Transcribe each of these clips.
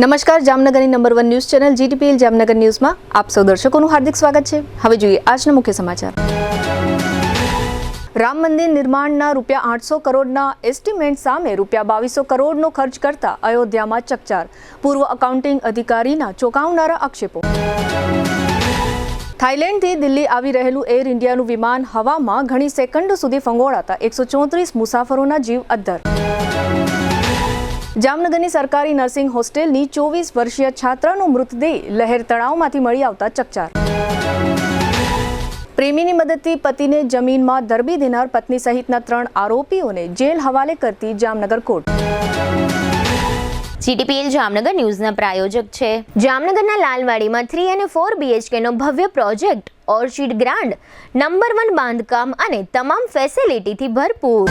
નમસ્કાર, જામનગરની number 1 news channel GTPL Jamnagar ન્યૂઝમાં આપ સૌ દર્શકોનું હાર્દિક સ્વાગત છે। હવે જોઈએ આજના મુખ્ય સમાચાર। રામ મંદિર નિર્માણના ₹800 કરોડના એસ્ટિમેટ સામે ₹2200 કરોડનો ખર્ચ કરતા અયોધ્યામાં ચકચાર। પૂર્વ અકાઉન્ટિંગ અધિકારીના ચોંકાવનારા આક્ષેપો। થાઇલેન્ડથી દિલ્હી આવી રહેલું એર ઇન્ડિયાનું વિમાન હવામાં ઘણી સેકન્ડો સુધી ફંગોળાતા 134 મુસાફરોના જીવ અદ્ધર। જામનગરની સરકારી નર્સિંગ હોસ્ટેલની 24 વર્ષીય છાત્રાનો મૃતદેહ લહેર તળાવમાંથી મળી આવતા ચકચાર। પ્રેમીની મદદથી પતિને જમીનમાં ધરબી દેનાર પત્ની સહિતના 3 આરોપીઓને જેલ હવાલે કરતી જામનગર કોર્ટ। જીટીપીએલ જામનગર ન્યૂઝના પ્રાયોજક છે જામનગરના લાલવાડીમાં 3 અને 4 BHKનો ભવ્ય પ્રોજેક્ટ ઓર્ચિડ ગ્રાન્ડ નંબર 1 બાંધકામ અને તમામ ફેસિલિટીથી ભરપૂર।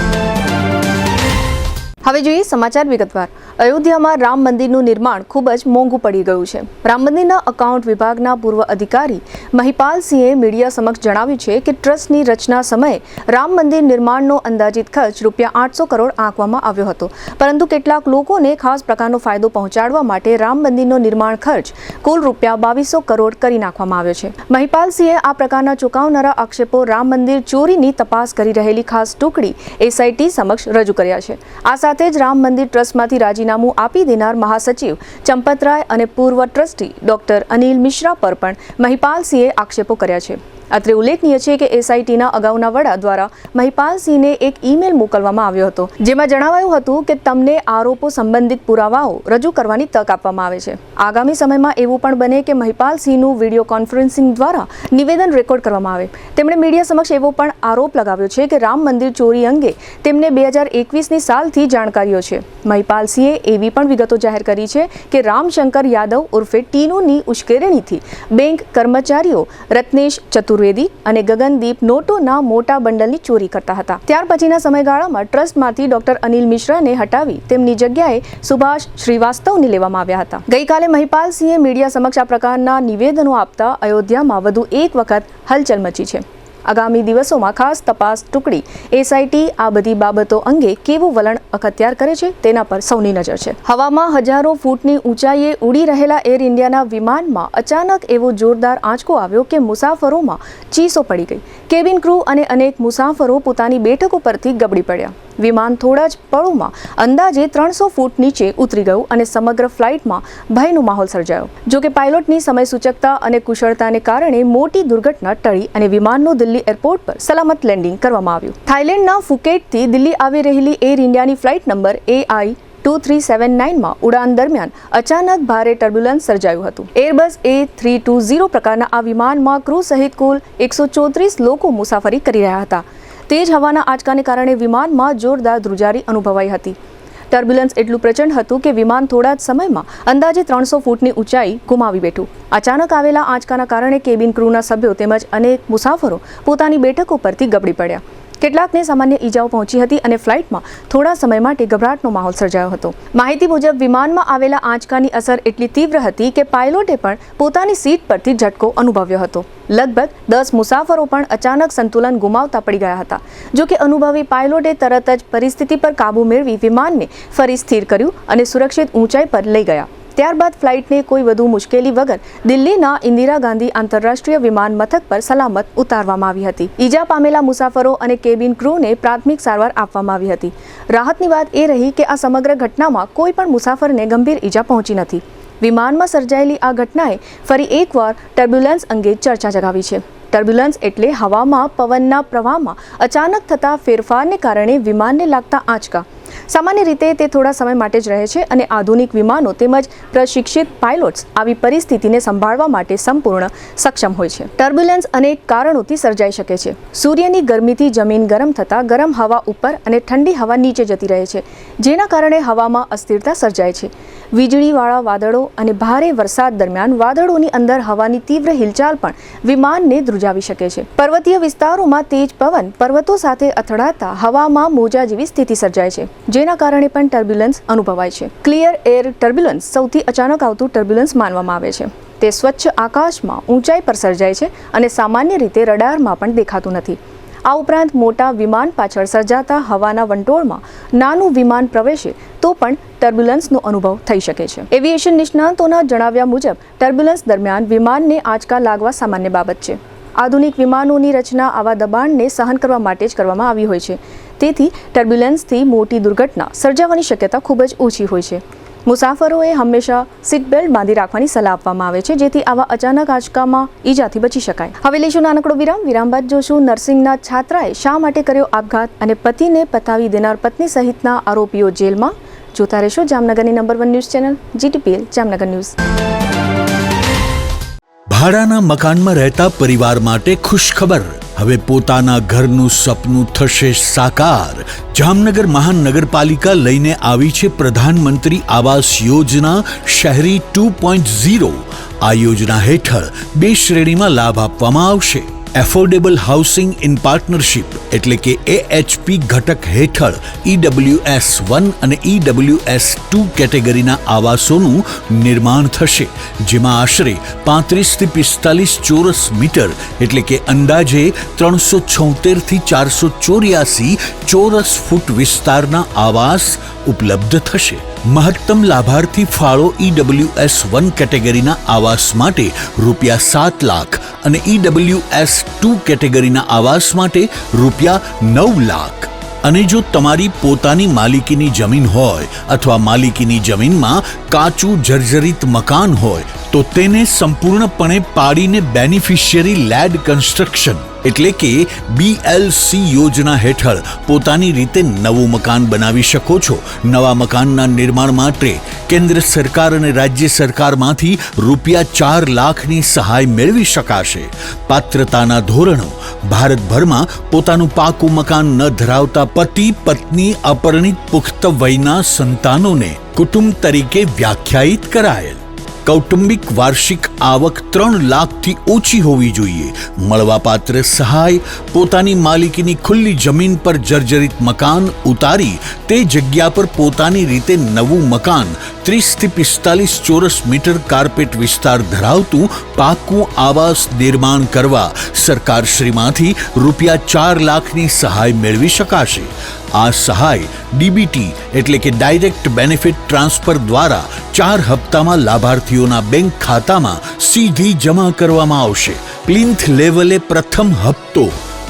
હવે જોઈએ સમાચાર વિગતવાર। અયોધ્યામાં રામ મંદિરનું નિર્માણ ખૂબ જ મોંઘું પડી ગયું છે। રામ મંદિરના અકાઉન્ટ વિભાગના પૂર્વ અધિકારી મહિપાલસિંહે મીડિયા સમક્ષ જણાવ્યું છે કે ટ્રસ્ટની રચના સમયે રામ મંદિર નિર્માણનો અંદાજિત ખર્ચ ₹800 કરોડ આંકવામાં આવ્યો હતો, પરંતુ કેટલાક લોકોને ખાસ પ્રકારનો ફાયદો પહોંચાડવા માટે રામ મંદિરનો નિર્માણ ખર્ચ કુલ ₹2200 કરોડ કરી નાખવામાં આવ્યો છે। મહિપાલસિંહે આ પ્રકારના ચોંકાવનારા આક્ષેપો રામ મંદિર ચોરીની તપાસ કરી રહેલી ખાસ ટુકડી SIT સમક્ષ રજૂ કર્યા છે। આ સાથે જ રામ મંદિર ટ્રસ્ટમાંથી રાજીનામું આપી દેનાર મહાસચિવ ચંપતરાય અને પૂર્વ ટ્રસ્ટી ડોક્ટર અનિલ મિશ્રા પર પણ મહિપાલસિંહે આક્ષેપો કર્યા છે। અત્રે ઉલ્લેખનીય છે કે SITના અગાઉના વડા દ્વારા મહિપાલસિંહને એક ઈમેલ મોકલવામાં આવ્યો હતો, જેમાં જણાવાયું હતું કે તમને આરોપો સંબંધિત પુરાવાઓ રજૂ કરવાની તક આપવામાં આવે છે। આગામી સમયમાં એવું પણ બને કે મહિપાલસિંહનું વિડીયો કોન્ફરન્સિંગ દ્વારા નિવેદન રેકોર્ડ કરવામાં આવે। તેમણે મીડિયા સમક્ષ એવો પણ આરોપ લગાવ્યો છે કે રામ મંદિર ચોરી અંગે તેમને 2021ની સાલથી જાણકારીઓ છે। મહિપાલસિંહે એવી પણ વિગતો જાહેર કરી છે કે રામશંકર યાદવ ઉર્ફે ટીનુની ઉશ્કેરણીથી બેંક કર્મચારીઓ રત્નેશ ચતુર્વેદી અને ગગનદીપ નોટોના મોટા બંડલની ચોરી કરતા હતા। ત્યાર પછીના સમયગાળામાં ટ્રસ્ટમાંથી ડોક્ટર અનિલ મિશ્રાને હટાવી તેમની જગ્યાએ સુભાષ શ્રીવાસ્તવને લેવામાં આવ્યા હતા। ગઈકાલે મહિપાલસિંહે મીડિયા સમક્ષ આ પ્રકારના નિવેદનો આપતા અયોધ્યામાં વધુ એક વખત હલચલ મચી છે। આગામી દિવસોમાં ખાસ તપાસ ટુકડી SIT આ બધી બાબતો અંગે કેવું વલણ અખત્યાર કરે છે તેના પર સૌની નજર છે। હવામાં હજારો ફૂટની ઊંચાઈએ ઉડી રહેલા એર ઇન્ડિયાના વિમાનમાં અચાનક એવો જોરદાર આંચકો આવ્યો કે મુસાફરોમાં ચીસો પડી ગઈ। કેબિન ક્રૂ અને અનેક મુસાફરો પોતાની બેઠકો પરથી ગબડી પડ્યા। વિમાન થોડા જ પળોમાં અંદાજે 300 ફૂટ નીચે ઉતરી ગયું અને સમગ્ર ફ્લાઇટમાં ભયનો માહોલ સર્જાયો। જો કે પાયલોટની સમય સૂચકતા અને કુશળતાને કારણે મોટી દુર્ઘટના ટળી અને વિમાનનું દિલ્હી એરપોર્ટ પર સલામત લેન્ડિંગ કરવામાં આવ્યું। થાઇલેન્ડના ફુકેટથી દિલ્હી આવી રહેલી એર ઇન્ડિયાની ફ્લાઇટ નંબર AI 2379માં ઉડાન દરમિયાન અચાનક ભારે ટર્બ્યુલન્સ સર્જાયું હતું। એરબસ A320 પ્રકારના આ વિમાનમાં ક્રૂ સહિત કુલ 134 લોકો મુસાફરી કરી રહ્યા હતા। તેજ હવાના આંચકાને કારણે વિમાનમાં જોરદાર ધ્રુજારી અનુભવાઈ હતી। ટર્બ્યુલન્સ એટલું પ્રચંડ હતું કે વિમાન થોડા જ સમયમાં અંદાજે 300 ફૂટની ઊંચાઈ ગુમાવી બેઠું। અચાનક આવેલા આંચકાના કારણે કેબિન ક્રૂના સભ્યો તેમજ અનેક મુસાફરો પોતાની બેઠકો પરથી ગબડી પડ્યા। કેટલાકને સામાન્ય ઈજાઓ પહોંચી હતી અને ફ્લાઇટમાં થોડા સમય માટે ગભરાટનો માહોલ સર્જાયો હતો। માહિતી મુજબ વિમાનમાં આવેલા આંચકાની અસર એટલી તીવ્ર હતી કે પાયલોટે પણ પોતાની સીટ પરથી ઝટકો અનુભવ્યો હતો। લગભગ 10 મુસાફરો પણ અચાનક સંતુલન ગુમાવતા પડી ગયા હતા। જો કે અનુભવી પાયલોટે તરત જ પરિસ્થિતિ પર કાબૂ મેળવી વિમાનને ફરી સ્થિર કર્યું અને સુરક્ષિત ઊંચાઈ પર લઈ ગયા। ત્યારબાદ ફ્લાઇટને કોઈ વધુ મુશ્કેલી વગર દિલ્હીના ઇન્દિરા ગાંધી આંતરરાષ્ટ્રીય વિમાન મથક પર સલામત ઉતારવામાં આવી હતી। ઈજા પામેલા મુસાફરો અને કેબિન ક્રૂને પ્રાથમિક સારવાર આપવામાં આવી હતી। રાહતની વાત એ રહી કે આ સમગ્ર ઘટનામાં કોઈ પણ મુસાફરને ગંભીર ઈજા પહોંચી નથી। વિમાનમાં સર્જાયેલી આ ઘટનાએ ફરી એકવાર ટર્બ્યુલન્સ અંગે ચર્ચા જગાવી છે। ટર્બ્યુલન્સ એટલે હવામાં પવનના પ્રવાહમાં અચાનક થતા ફેરફારને કારણે વિમાનને લાગતા આંચકા। સામાન્ય રીતે તે થોડા સમય માટે જ રહે છે અને આધુનિક વિમાનો તેમજ પ્રશિક્ષિત પાયલોટ્સ આવી પરિસ્થિતિને સંભાળવા માટે સંપૂર્ણ સક્ષમ હોય છે। ટર્બ્યુલન્સ અનેક કારણોથી સર્જાઈ શકે છે। સૂર્યની ગરમીથી જમીન ગરમ થતાં ગરમ હવા ઉપર અને ઠંડી હવા નીચે જતી રહે છે, જેના કારણે હવામાં અસ્થિરતા સર્જાય છે। વીજળીવાળા વાદળો અને ભારે વરસાદ દરમિયાન વાદળોની અંદર હવાની તીવ્ર હિલચાલ પણ વિમાનને ધ્રુજાવી શકે છે। પર્વતીય વિસ્તારોમાં તેજ પવન પર્વતો સાથે અથડાતા હવામાં મોજા જેવી સ્થિતિ સર્જાય છે, જેના કારણે પણ ટર્બ્યુલન્સ અનુભવાય છે। ક્લિયર એર ટર્બ્યુલન્સ સૌથી અચાનક આવતું ટર્બ્યુલન્સ માનવામાં આવે છે। તે સ્વચ્છ આકાશમાં ઊંચાઈ પર સર્જાય છે અને સામાન્ય રીતે રડારમાં પણ દેખાતું નથી। આ ઉપરાંત મોટા વિમાન પાછળ સર્જાતા હવાના વંટોળમાં નાનું વિમાન પ્રવેશે તો પણ ટર્બ્યુલન્સનો અનુભવ થઈ શકે છે. એવિએશન નિષ્ણાતોના જણાવ્યા મુજબ ટર્બ્યુલન્સ દરમિયાન વિમાનને આંચકા લાગવા સામાન્ય બાબત છે. આધુનિક વિમાનોની રચના આવા દબાણને સહન કરવા માટે જ કરવામાં આવી હોય છે. તેથી ટર્બ્યુલન્સથી મોટી દુર્ઘટના સર્જાવાની શક્યતા ખૂબ જ ઓછી હોય છે. મુસાફરોએ હંમેશા સીટ બેલ્ટ બાંધી રાખવાની સલાહ આપવામાં આવે છે, જેથી આવા અચાનક આંચકામાં ઈજાથી બચી શકાય. હવે લઈશું નાનકડો વિરામ બાદ જોશું નર્સિંગના છાત્રાએ શા માટે કર્યો આપઘાત અને પતિને પતાવી દેનાર પત્ની સહિતના આરોપીઓ જેલમાં. જોતા રહેશો જામનગરની number 1 news channel GTPL Jamnagar news. ભાડાના મકાનમાં રહેતા પરિવાર માટે ખુશખબર. હવે પોતાના ઘરનું સપનું થશે સાકાર. જામનગર મહાનગરપાલિકા લઈને આવી છે પ્રધાનમંત્રી આવાસ યોજના શહેરી 2.0. આ યોજના હેઠળ 2 શ્રેણીમાં લાભ આપવામાં આવશે. એફોર્ડેબલ હાઉસિંગ ઇન પાર્ટનરશિપ એટલે કે AHP ઘટક હેઠળ EWS 1 અને EWS 2 કેટેગરીના આવાસોનું નિર્માણ થશે, જેમાં આશરે 35 થી 45 ચોરસ મીટર એટલે કે અંદાજે 376 થી 484 ચોરસ ફૂટ વિસ્તારના આવાસ ઉપલબ્ધ થશે. મહત્તમ લાભાર્થી ફાળો EWS 1 કેટેગરીના આવાસ માટે ₹7 લાખ અને EWS 2 કેટેગરીના આવાસ માટે ₹9 લાખ. અને જો તમારી પોતાની માલિકીની જમીન હોય અથવા માલિકીની જમીનમાં કાચું જર્જરિત મકાન હોય તો તેને સંપૂર્ણપણે પાડીને બેનિફિશિયરી લેડ કન્સ્ટ્રક્શન એટલે કે BLC યોજના હેઠળ પોતાની રીતે નવું મકાન બનાવી શકો છો. નવા મકાનના નિર્માણ માટે કેન્દ્ર સરકાર અને રાજ્ય સરકારમાંથી ₹4 લાખની સહાય મેળવી શકાશે. પાત્રતાના ધોરણો: ભારતભરમાં પોતાનું પાકું મકાન ન ધરાવતા પતિ પત્ની અપરિણિત પુખ્ત વયના સંતાનોને કુટુંબ તરીકે વ્યાખ્યાયિત કરાયેલ. કૌટુંબિક વાર્ષિક આવક 3 લાખથી ઓછી હોવી જોઈએ. મળવાપાત્ર સહાય: પોતાની માલિકીની ખુલ્લી જમીન પર જર્જરિત મકાન ઉતારી તે જગ્યા પર પોતાની રીતે નવું મકાન 30 થી 45 ચોરસ મીટર કાર્પેટ વિસ્તાર ધરાવતું પાકું આવાસ નિર્માણ કરવા સરકારશ્રીમાંથી ₹4 લાખની સહાય મેળવી શકાશે. આ સહાય DBT એટલે કે ડાયરેક્ટ બેનિફિટ ટ્રાન્સફર દ્વારા 4 હપ્તામાં લાભાર્થીઓના બેંક ખાતામાં સીધી જમા કરવામાં આવશે. પ્લિન્થ લેવલે પ્રથમ હપ્તો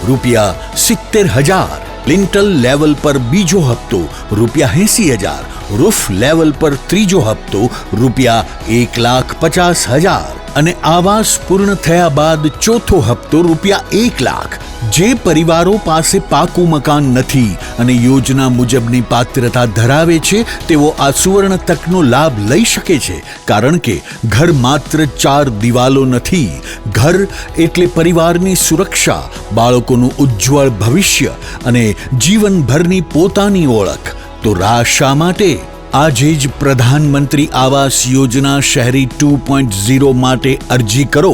₹70,000, લિન્ટલ લેવલ પર બીજો હપ્તો ₹80,000, રૂફ લેવલ પર ત્રીજો હપ્તો ₹1,50,000 અને આવાસ પૂર્ણ થયા બાદ ચોથો હપ્તો ₹1 લાખ. જે પરિવારો પાસે પાકું મકાન નથી અને યોજના મુજબની પાત્રતા ધરાવે છે તેઓ આ સુવર્ણ તકનો લાભ લઈ શકે છે, કારણ કે ઘર માત્ર 4 દિવાલો નથી. ઘર એટલે પરિવારની સુરક્ષા, બાળકોનું ઉજ્જવળ ભવિષ્ય અને જીવનભરની પોતાની ઓળખ. તો રાહ શા માટે? આજે જ પ્રધાનમંત્રી આવાસ યોજના શહેરી 2.0 માટે અરજી કરો.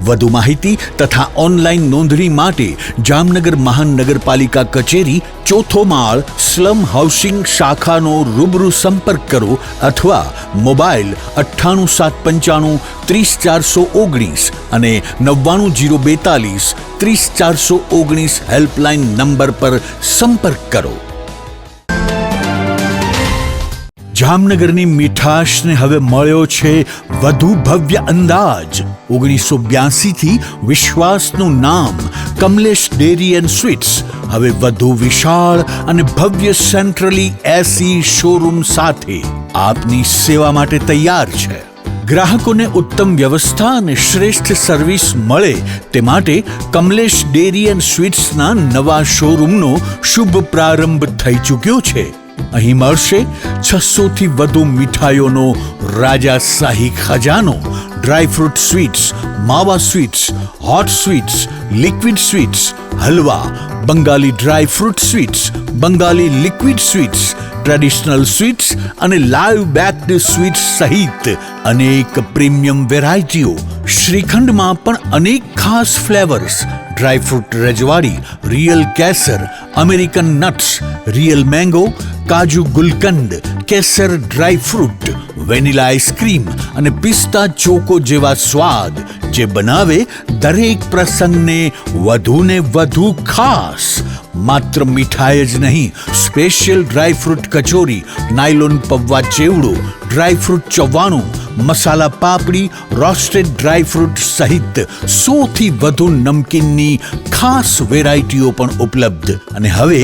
વધુ માહિતી તથા ઓનલાઈન નોંધણી માટે જામનગર મહાનગરપાલિકા કચેરી 4થો માળ સ્લમ હાઉસિંગ શાખાનો રૂબરૂ સંપર્ક કરો અથવા મોબાઈલ 98 795 30419 અને 99 042 30419 હેલ્પલાઇન નંબર પર સંપર્ક કરો. જામનગરની મીઠાશને હવે મળ્યો છે વધુ ભવ્ય અંદાજ. 1982 થી વિશ્વાસનું નામ કમલેશ ડેરી એન્ડ સ્વીટ્સ હવે વધુ વિશાળ અને ભવ્ય સેન્ટ્રલી AC શોરૂમ સાથે આપની સેવા માટે તૈયાર છે. ગ્રાહકોને ઉત્તમ વ્યવસ્થા અને શ્રેષ્ઠ સર્વિસ મળે તે માટે કમલેશ ડેરી એન્ડ સ્વીટ્સના નવા શોરૂમનો શુભ પ્રારંભ થઈ ચૂક્યો છે. અહીં મળશે 600 થી વધુ મીઠાઈઓનો રાજાશાહી ખજાનો. ડ્રાયફ્રૂટ સ્વીટ્સ, માવા sweets, hot sweets, liquid sweets, halwa, Bengali dry fruit sweets, Bengali liquid sweets, traditional sweets અને લાઈવ બેક્ડ સ્વીટ્સ સહિત અનેક પ્રીમિયમ વેરાયટીઓ. શ્રીખંડમાં પણ અનેક ખાસ ફ્લેવર્સ. ડ્રાયફ્રૂટ રજવાડી, રિયલ કેસર, અમેરિકન નટ્સ, રિયલ મેંગો, કાજુ ગુલકંદ, કેસર ડ્રાયફ્રૂટ, વેનીલા આઈસ્ક્રીમ અને પિસ્તા ચોકો જેવા સ્વાદ જે બનાવે દરેક પ્રસંગને વધુને વધુ ખાસ. માત્ર મીઠાઈ જ નહીં, special dry fruit kachori, nylon poha chevda, dry fruit ચવાણું, masala papdi, roasted dry fruit સહિત 100 થી વધુ નમકીનની ખાસ વેરાયટીઓ પણ ઉપલબ્ધ. અને હવે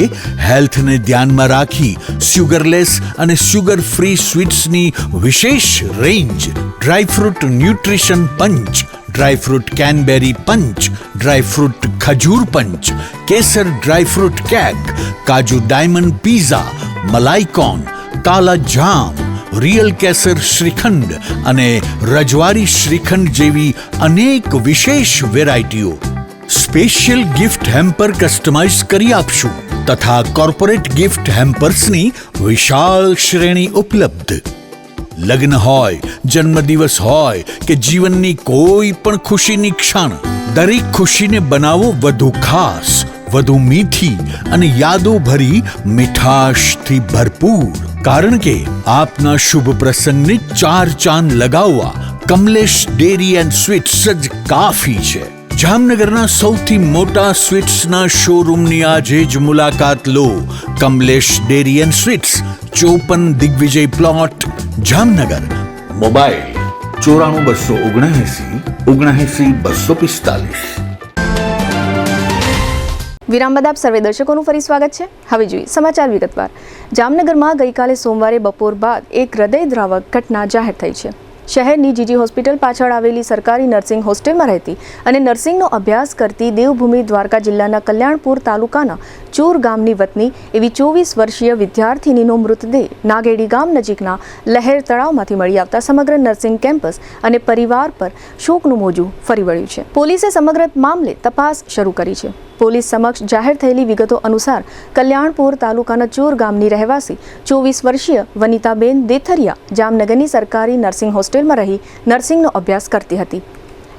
હેલ્થને ધ્યાનમાં રાખી સુગરલેસ અને સુગર ફ્રી સ્વીટ્સની વિશેષ રેન્જ. ડ્રાય ફ્રૂટ ન્યુટ્રિશન પંચ, ડ્રાય ફ્રૂટ કેનબેરી પંચ, ડ્રાય ફ્રૂટ ખજૂર પંચ, કેસર ડ્રાય ફ્રૂટ કેક, કાજુ ડાયમંડ પીઝા, મલાઈ કોર્ન, કાલા જામ, રિયલ કેસર શ્રીખંડ અને રજવાડી શ્રીખંડ જેવી અનેક વિશેષ વેરાયટીઓ. સ્પેશિયલ ગિફ્ટ હેમ્પર કસ્ટમાઇઝ કરી આપશું તથા કોર્પોરેટ ગિફ્ટ હેમ્પર્સની વિશાળ શ્રેણી ઉપલબ્ધ. લગ્ન હોય, જન્મદિવસ હોય કે જીવનની કોઈ પણ ખુશીની ક્ષણ, દરેક ખુશીને બનાવો વધુ ખાસ, વધુ મીઠી અને યાદો ભરી મીઠાશથી ભરપૂર. કારણ કે આપના શુભ પ્રસંગને 4 ચાંદ લગાવવા કમલેશ ડેરી એન્ડ સ્વીટ્સ જ કાફી છે. જામનગરના સૌથી મોટા સ્વીટ્સના શોરૂમની આજે જ મુલાકાત લો. Kamlesh dairy and sweets, 54 Digvijay plot, Jamnagar. Mobile 94 વિરામ બાદ આપ સર્વે દર્શકોનું ફરી સ્વાગત છે. હવે જોઈએ સમાચાર વિગતવાર. જામનગરમાં ગઈકાલે સોમવારે બપોર બાદ એક હૃદયદ્રાવક ઘટના જાહેર થઈ છે. શહેરની જીજી હોસ્પિટલ પાછળ આવેલી સરકારી નર્સિંગ હોસ્ટેલમાં રહેતી અને નર્સિંગનો અભ્યાસ કરતી દેવભૂમિ દ્વારકા જિલ્લાના કલ્યાણપુર તાલુકાના ચૂર ગામની વતની એવી 24 વર્ષીય વિદ્યાર્થીનીનો મૃતદેહ નાગેડી ગામ નજીકના લહેર તળાવમાંથી મળી આવતા સમગ્ર નર્સિંગ કેમ્પસ અને પરિવાર પર શોકનું મોજું ફરી વળ્યું છે. પોલીસે સમગ્ર મામલે તપાસ શરૂ કરી છે. પોલીસ સમક્ષ જાહેર થયેલી વિગતો અનુસાર કલ્યાણપુર તાલુકાના ચૂર ગામની રહેવાસી 24 વર્ષીય વનિતાબેન દેથરિયા જામનગરની સરકારી નર્સિંગ હોસ્ટેલમાં રહી નર્સિંગનો અભ્યાસ કરતી હતી.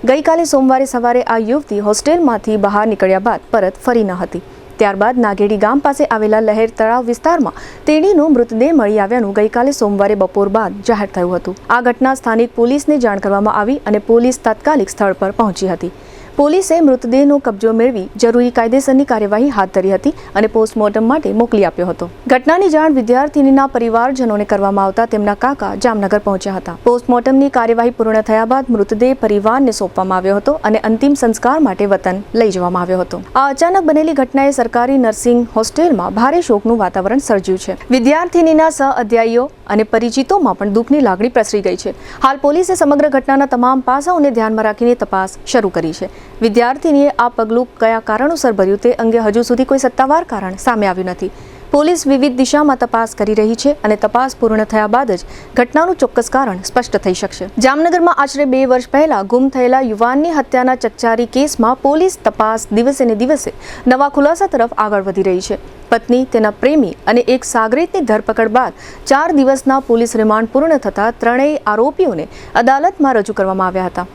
ગઈકાલે સોમવારે સવારે આ યુવતી હોસ્ટેલમાંથી બહાર નીકળ્યા બાદ પરત ફરી ન હતી. ત્યારબાદ નાગેડી ગામ પાસે આવેલા લહેર તળાવ વિસ્તારમાં તેણીનો મૃતદેહ મળી આવ્યાનું ગઈકાલે સોમવારે બપોર બાદ જાહેર થયું હતું. આ ઘટના સ્થાનિક પોલીસને જાણ કરવામાં આવી અને પોલીસ તાત્કાલિક સ્થળ પર પહોંચી હતી. પોલીસે મૃતદેહનો કબજો મેળવી જરૂરી કાયદેસરની કાર્યવાહી હાથ ધરી હતી અને પોસ્ટમોર્ટમ માટે મોકલી આપ્યો હતો. ઘટનાની જાણ વિદ્યાર્થીનીના પરિવારજનોને કરવામાં આવતા તેમના કાકા જામનગર પહોંચ્યા હતા. પોસ્ટમોર્ટમની કાર્યવાહી પૂર્ણ થયા બાદ મૃતદેહ પરિવારને સોંપવામાં આવ્યો હતો અને અંતિમ સંસ્કાર માટે વતન લઈ જવામાં આવ્યો હતો. આ અચાનક બનેલી ઘટનાએ સરકારી નર્સિંગ હોસ્ટેલમાં ભારે શોકનું વાતાવરણ સર્જ્યું છે. વિદ્યાર્થીનીના સહઅધ્યાયીઓ અને પરિચિતોમાં પણ દુઃખની લાગણી પ્રસરી ગઈ છે. હાલ પોલીસે સમગ્ર ઘટનાના તમામ પાસાઓને ધ્યાનમાં રાખીને તપાસ શરૂ કરી છે. વિદ્યાર્થીનીએ આ પગલું કયા કારણોસર ભર્યું તે અંગે હજુ સુધી કોઈ સત્તાવાર કારણ સામે આવ્યું નથી. પોલીસ વિવિધ દિશામાં તપાસ કરી રહી છે અને તપાસ પૂર્ણ થયા બાદ જ ઘટનાનું ચોક્કસ કારણ સ્પષ્ટ થઈ શકશે. જામનગરમાં આશરે 2 વર્ષ પહેલા ગુમ થયેલા યુવાનની હત્યાના ચકચારી કેસમાં પોલીસ તપાસ દિવસે ને દિવસે નવા ખુલાસા તરફ આગળ વધી રહી છે. પત્ની, તેના પ્રેમી અને એક સાગરીતની ધરપકડ બાદ 4 દિવસના પોલીસ રિમાન્ડ પૂર્ણ થતા ત્રણેય આરોપીઓને અદાલતમાં રજૂ કરવામાં આવ્યા હતા.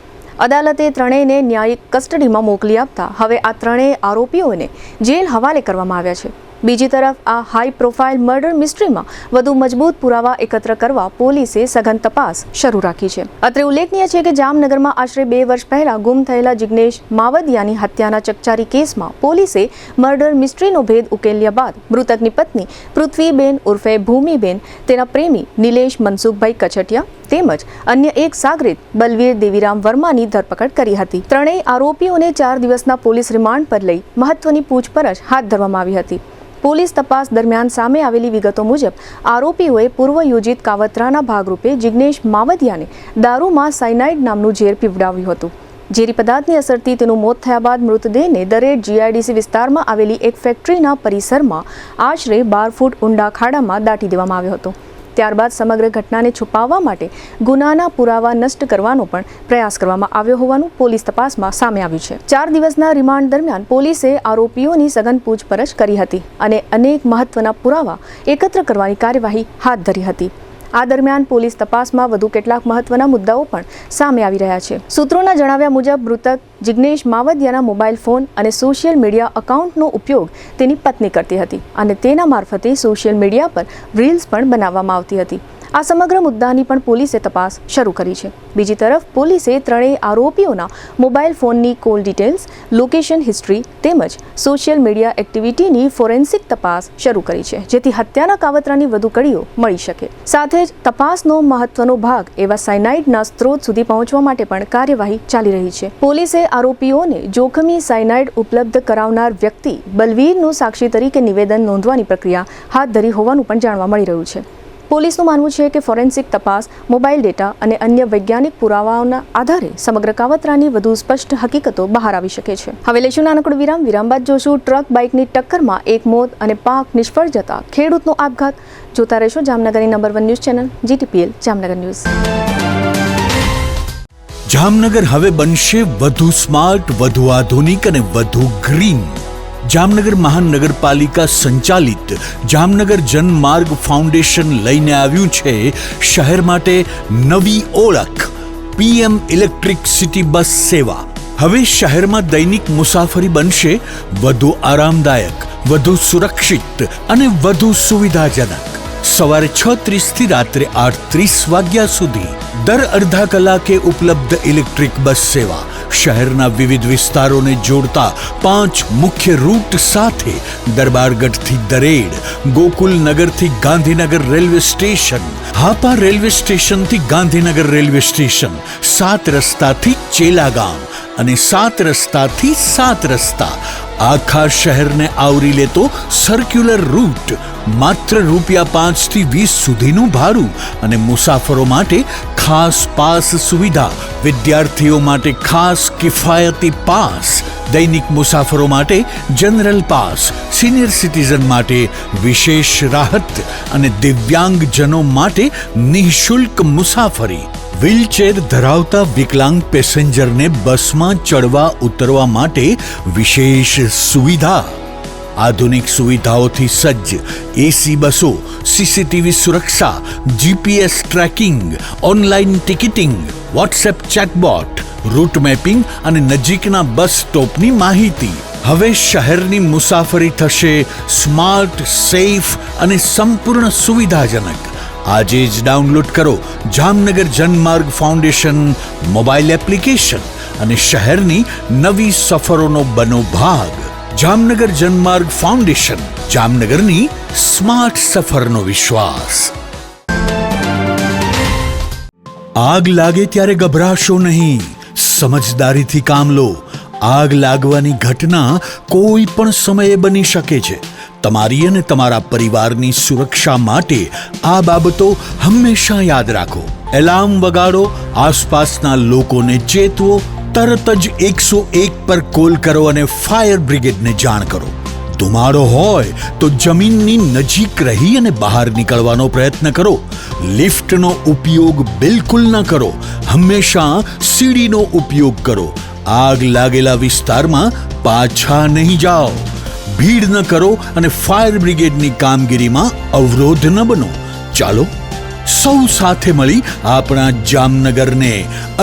અદાલતે ત્રણેયને ન્યાયિક કસ્ટડીમાં મોકલી આપતા હવે આ ત્રણેય આરોપીઓને જેલ હવાલે કરવામાં આવ્યા છે. બીજી તરફ આ હાઈ પ્રોફાઇલ મર્ડર મિસ્ટ્રીમાં વધુ મજબૂત પુરાવા એકત્ર કરવા પોલીસે સઘન તપાસ શરૂ રાખી છે. અત્રે ઉલ્લેખનીય છે કે જામનગરમાં આશરે 2 વર્ષ પહેલા ગુમ થયેલા જિગ્નેશ માવદિયાની હત્યાના ચકચારી કેસમાં પોલીસે મર્ડર મિસ્ટ્રીનો ભેદ ઉકેલ્યા બાદ મૃતકની પત્ની પૃથ્વીબેન ઉર્ફે ભૂમિબેન, તેના પ્રેમી નિલેશ મનસુખભાઈ કછટિયા તેમજ અન્ય એક સાગરીત બલવીર દેવીરામ વર્માની ધરપકડ કરી હતી. ત્રણેય આરોપીઓને 4 દિવસના પોલીસ રિમાન્ડ પર લઈ મહત્વની પૂછપરછ હાથ ધરવામાં આવી હતી. પોલીસ તપાસ દરમિયાન સામે આવેલી વિગતો મુજબ આરોપીઓએ પૂર્વ યોજિત કાવતરાના ભાગરૂપે જિગ્નેશ માવદિયાને દારૂમાં સાયનાઇડ નામનું ઝેર પીવડાવ્યું હતું. ઝેરી પદાર્થની અસરથી તેનું મોત થયા બાદ મૃતદેહને દરેડ જીઆઈડીસી વિસ્તારમાં આવેલી એક ફેક્ટરીના પરિસરમાં આશરે 12 ફૂટ ઊંડા ખાડામાં દાટી દેવામાં આવ્યો હતો. ત્યારબાદ સમગ્ર ઘટનાને છુપાવવા માટે ગુનાના પુરાવા નષ્ટ કરવાનો પણ પ્રયાસ કરવામાં આવ્યો હોવાનું પોલીસ તપાસમાં સામે આવ્યું છે. 4 દિવસના રિમાન્ડ દરમિયાન પોલીસે આરોપીઓની સઘન પૂછપરછ કરી હતી અને અનેક મહત્વના પુરાવા એકત્ર કરવાની કાર્યવાહી હાથ ધરી હતી. આ દરમિયાન પોલીસ તપાસમાં વધુ કેટલાક મહત્વના મુદ્દાઓ પણ સામે આવી રહ્યા છે. સૂત્રોના જણાવ્યા મુજબ મૃતક જિગ્નેશ માવદિયાના મોબાઈલ ફોન અને સોશિયલ મીડિયા એકાઉન્ટનો ઉપયોગ તેની પત્ની કરતી હતી અને તેના મારફતે સોશિયલ મીડિયા પર રીલ્સ પણ બનાવવામાં આવતી હતી. આ સમગ્ર મુદ્દાની પણ પોલીસે તપાસ શરૂ કરી છે. બીજી તરફ પોલીસે ત્રણેય આરોપીઓના મોબાઈલ ફોનની કોલ ડિટેલ્સ, લોકેશન હિસ્ટ્રી તેમજ સોશિયલ મીડિયા એક્ટિવિટીની ફોરેન્સિક તપાસ શરૂ કરી છે, જેથી હત્યાના કાવતરાની વધુ કડીઓ મળી શકે. સાથે જ તપાસનો મહત્વનો ભાગ એવા સાયનાઇડના સ્ત્રોત સુધી પહોંચવા માટે પણ કાર્યવાહી ચાલી રહી છે. પોલીસે આરોપીઓને જોખમી સાયનાઇડ ઉપલબ્ધ કરાવનાર વ્યક્તિ બલવીરનું સાક્ષી તરીકે નિવેદન નોંધવાની પ્રક્રિયા હાથ ધરી હોવાનું પણ જાણવા મળી રહ્યું છે. પોલીસનું માનવું છે કે ફોરેન્સિક તપાસ, મોબાઈલ ડેટા અને અન્ય વૈજ્ઞાનિક પુરાવાઓના આધારે સમગ્ર કાવતરાની વધુ સ્પષ્ટ હકીકતો બહાર આવી શકે છે. હવે લેશું નાનકડો વિરામ. વિરામ બાદ જોશું ટ્રક બાઇકની ટક્કરમાં એક મોત અને પાક નિષ્ફળ જતા ખેડૂતનો આપઘાત. જોતા રહેશો જામનગરની number 1 news channel GTPL Jamnagar news. Jamnagar હવે બનશે વધુ સ્માર્ટ, વધુ આધુનિક અને વધુ ગ્રીન. જામનગર મહાનગરપાલિકા સંચાલિત જામનગર જનમાર્ગ ફાઉન્ડેશન લઈને આવ્યું છે શહેર માટે નવી ઓળખ, PM ઇલેક્ટ્રિક સિટી બસ સેવા. હવે શહેરમાં દૈનિક મુસાફરી બનશે વધુ આરામદાયક, વધુ સુરક્ષિત અને વધુ સુવિધાજનક. સવારે 6:30 થી રાત્રે 8:30 વાગ્યા સુધી દર અડધા કલાકે ઉપલબ્ધ ઇલેક્ટ્રિક બસ સેવા શહેરના વિવિધ વિસ્તારોને જોડતા 5 મુખ્ય રૂટ સાથે દરબારગઢથી દરેડ, ગોકુલનગરથી Gandhinagar railway station, Hapa railway સ્ટેશનથી ગાંધીનગર રેલવે સ્ટેશન, 7 રસ્તાથી ચેલાગામ અને 7 રસ્તાથી 7 રસ્તા. આખા શહેરને આવરી લેતો સર્ક્યુલર રૂટ. માત્ર ₹5 થી 20 સુધીનું ભાડું અને મુસાફરો માટે ખાસ પાસ સુવિધા. વિદ્યાર્થીઓ માટે ખાસ કિફાયતી પાસ, દૈનિક મુસાફરો માટે જનરલ પાસ, સિનિયર સિટીઝન માટે વિશેષ રાહત અને દિવ્યાંગજનો માટે નિઃશુલ્ક મુસાફરી. વ્હીલચેર ધરાવતા વિકલાંગ પેસેન્જરને બસમાં ચડવા ઉતરવા માટે વિશેષ સુવિધા. આધુનિક સુવિધાઓથી સજ્જ AC બસો, CCTV સુરક્ષા, GPS tracking, online ticketing, WhatsApp chatbot, route mapping અને નજીકના બસ સ્ટોપની માહિતી. હવે શહેરની મુસાફરી થશે સ્માર્ટ, સેફ અને સંપૂર્ણ સુવિધાજનક. આજે જ ડાઉનલોડ કરો Jamnagar Janmarg foundation mobile application અને શહેરની નવી સફરોનો બનો ભાગ. જામનગર જનમાર્ગ ફાઉન્ડેશન, જામનગરની સ્માર્ટ સફરનો વિશ્વાસ. આગ લાગે ત્યારે ગભરાશો નહીં, સમજદારીથી કામ લો. આગ લાગવાની ઘટના કોઈ પણ સમયે બની શકે છે. તમારી અને તમારા પરિવારની સુરક્ષા માટે આ બાબતો હંમેશા યાદ રાખો. એલાર્મ વગાડો, આસપાસના લોકોને ચેતવો, તરત જ 101 પર કોલ કરો અને ફાયર બ્રિગેડને જાણ કરો. ધુમાડો હોય તો જમીનની નજીક રહી અને બહાર નીકળવાનો પ્રયત્ન કરો. લિફ્ટનો ઉપયોગ બિલકુલ ન કરો. હંમેશા સીડીનો ઉપયોગ કરો. આગ લાગેલા વિસ્તારમાં પાછા નહીં જાઓ. ભીડ ન કરો અને ફાયર બ્રિગેડની કામગીરીમાં અવરોધ ન બનો. ચાલો સૌ સાથે મળી આપણા જામનગરને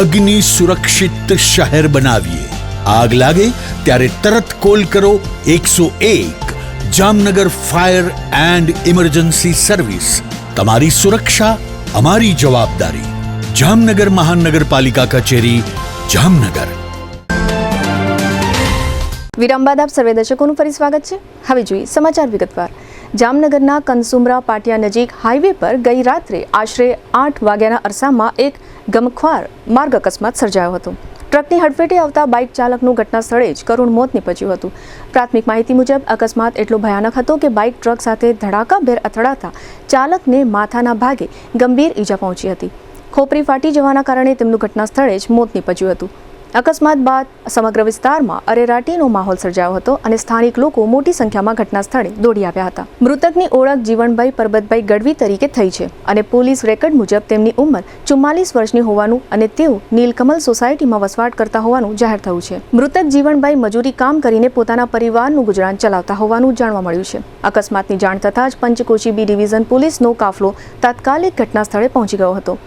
અગ્નિ સુરક્ષિત શહેર બનાવીએ. આગ લાગે ત્યારે તરત કોલ કરો 101. Jamnagar fire and emergency service. તમારી સુરક્ષા અમારી જવાબદારી. જામનગર મહાનગરપાલિકા કચેરી, જામનગર. વિરામ બાદ આપ સર્વે દર્શકોનું ફરી સ્વાગત છે. હવે જોઈએ સમાચાર વિગતવાર. જામનગરના કનસુમરા પાટિયા નજીક હાઈવે પર ગઈ રાત્રે આશરે 8 વાગ્યાના અરસામાં એક ગમખ્વાર માર્ગ અકસ્માત સર્જાયો હતો. ટ્રકની હડફેટે આવતા બાઇક ચાલકનું ઘટના સ્થળે જ કરુણ મોત નીપજ્યું હતું. પ્રાથમિક માહિતી મુજબ અકસ્માત એટલો ભયાનક હતો કે બાઇક ટ્રક સાથે ધડાકાભેર અથડાતા ચાલકને માથાના ભાગે ગંભીર ઈજા પહોંચી હતી. ખોપરી ફાટી જવાના કારણે તેમનું ઘટના સ્થળે જ મોત નીપજ્યું હતું. અકસ્માત બાદ સમગ્ર વિસ્તારમાં અરેરાટીનો માહોલ સર્જાયો હતો અને સ્થાનિક લોકો મોટી સંખ્યામાં ઘટના સ્થળે દોડી આવ્યા હતા. મૃતકની ઓળખ જીવણભાઈ પરબતભાઈ ગઢવી તરીકે થઈ છે અને પોલીસ રેકર્ડ મુજબ તેમની ઉંમર 44 વર્ષની હોવાનું અને તેઓ નીલકમલ સોસાયટીમાં વસવાટ કરતા હોવાનું જાહેર થયું છે. મૃતક જીવણભાઈ મજૂરી કામ કરીને પોતાના પરિવારનું ગુજરાન ચલાવતા હોવાનું જાણવા મળ્યું છે. અકસ્માતની જાણ થતાં જ પંચકોશી B ડિવિઝન પોલીસનો કાફલો તાત્કાલિક ઘટના સ્થળે પહોંચી ગયો હતો.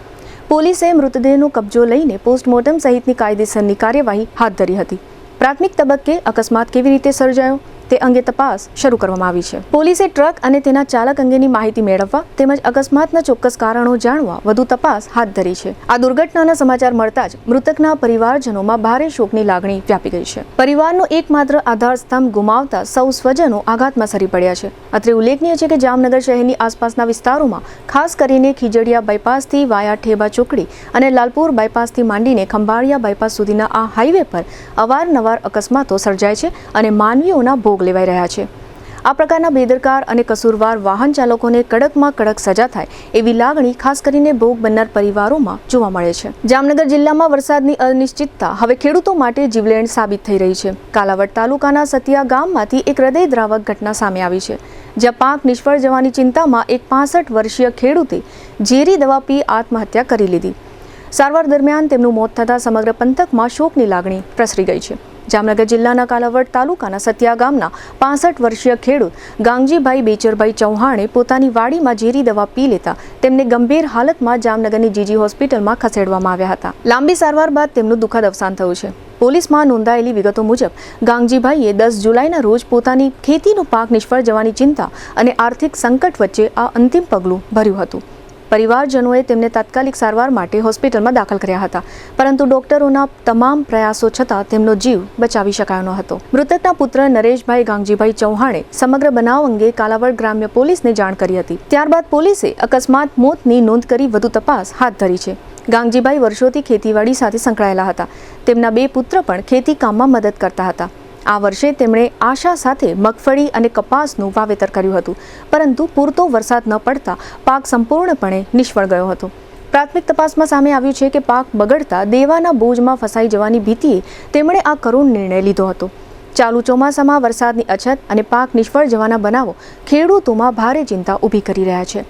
પોલીસે મૃતદેહનો કબજો લઈને પોસ્ટમોર્ટમ સહિતની કાયદેસરની કાર્યવાહી હાથ ધરી હતી. પ્રાથમિક તબક્કે અકસ્માત કેવી રીતે સર્જાયો તે અંગે તપાસ શરૂ કરવામાં આવી છે. પોલીસે ટ્રક અને તેના ચાલક અંગેની માહિતી મેળવવા તેમજ અકસ્માતના ચોક્કસ કારણો જાણવા વધુ તપાસ હાથ ધરી છે. આ દુર્ઘટનાના સમાચાર મળતા જ મૃતકના પરિવારજનોમાં ભારે શોકની લાગણી વ્યાપી ગઈ છે. પરિવારનો એકમાત્ર આધાર સ્તંભ ગુમાવતા સૌ સ્વજનો આઘાતમાં સરી પડ્યા છે. અત્રે ઉલ્લેખનીય છે કે જામનગર શહેરની આસપાસના વિસ્તારોમાં ખાસ કરીને ખીજડીયા બાયપાસથી વાયા ઠેબા ચોકડી અને લાલપુર બાયપાસથી માંડીને ખંભાળિયા બાયપાસ સુધીના આ હાઈવે પર અવારનવાર અકસ્માતો સર્જાય છે અને માનવીઓના ભોગ લેવાઈ રહ્યા છે. આ પ્રકારના બેદરકાર અને કસૂરવાર વાહન ચાલકોને કડકમાં કડક સજા થાય એવી લાગણી ખાસ કરીને ભોગ બનનાર પરિવારોમાં જોવા મળે છે. જામનગર જિલ્લામાં વરસાદની અનિશ્ચિતતા હવે ખેડૂતો માટે જીવલેણ સાબિત થઈ રહી છે. કાલાવડ તાલુકાના સતિયા ગામમાંથી એક હૃદયદ્રાવક ઘટના સામે આવી છે, જ્યાં પાક નિષ્ફળ જવાની ચિંતામાં એક 65 વર્ષીય ખેડૂતે ઝેરી દવા પી આત્મહત્યા કરી લીધી. સારવાર દરમિયાન તેમનું મોત થતાં સમગ્ર પંથકમાં શોકની લાગણી પ્રસરી ગઈ છે. જામનગર જિલ્લાના કાલાવડ તાલુકાના સતિયા ગામના 65 વર્ષીય ખેડૂત ગાંગજીભાઈ બેચરભાઈ ચૌહાણે પોતાની વાડીમાં ઝેરી દવા પી લેતા તેમને ગંભીર હાલતમાં જામનગરની જીજી હોસ્પિટલમાં ખસેડવામાં આવ્યા હતા. લાંબી સારવાર બાદ તેમનું દુઃખદ અવસાન થયું છે. પોલીસમાં નોંધાયેલી વિગતો મુજબ ગાંગજીભાઈએ 10 જુલાઈના રોજ પોતાની ખેતીનો પાક નિષ્ફળ જવાની ચિંતા અને આર્થિક સંકટ વચ્ચે આ અંતિમ પગલું ભર્યું હતું. પરિવારજનોએ તેમને તાત્કાલિક સારવાર માટે હોસ્પિટલમાં દાખલ કર્યા હતા, પરંતુ ડોક્ટરોના તમામ પ્રયાસો છતાં તેમનો જીવ બચાવી શકાયો ન હતો. મૃતકના પુત્ર નરેશભાઈ ગાંગજીભાઈ ચૌહાણે સમગ્ર બનાવ અંગે કાલાવડ ગ્રામ્ય પોલીસને જાણ કરી હતી. ત્યારબાદ પોલીસે અકસ્માત મોતની નોંધ કરી વધુ તપાસ હાથ ધરી છે. ગાંગજીભાઈ વર્ષોથી ખેતીવાડી સાથે સંકળાયેલા હતા. તેમના 2 પુત્ર પણ ખેતી કામમાં મદદ કરતા હતા. આ વર્ષે તેમણે આશા સાથે મગફળી અને કપાસનું વાવેતર કર્યું હતું, પરંતુ પૂરતો વરસાદ ન પડતા પાક સંપૂર્ણપણે નિષ્ફળ ગયો હતો. પ્રાથમિક તપાસમાં સામે આવ્યું છે કે પાક બગડતા દેવાના બોજમાં ફસાઈ જવાની ભીતિએ તેમણે આ કરુણ નિર્ણય લીધો હતો. ચાલુ ચોમાસામાં વરસાદની અછત અને પાક નિષ્ફળ જવાના બનાવો ખેડૂતોમાં ભારે ચિંતા ઊભી કરી રહ્યા છે.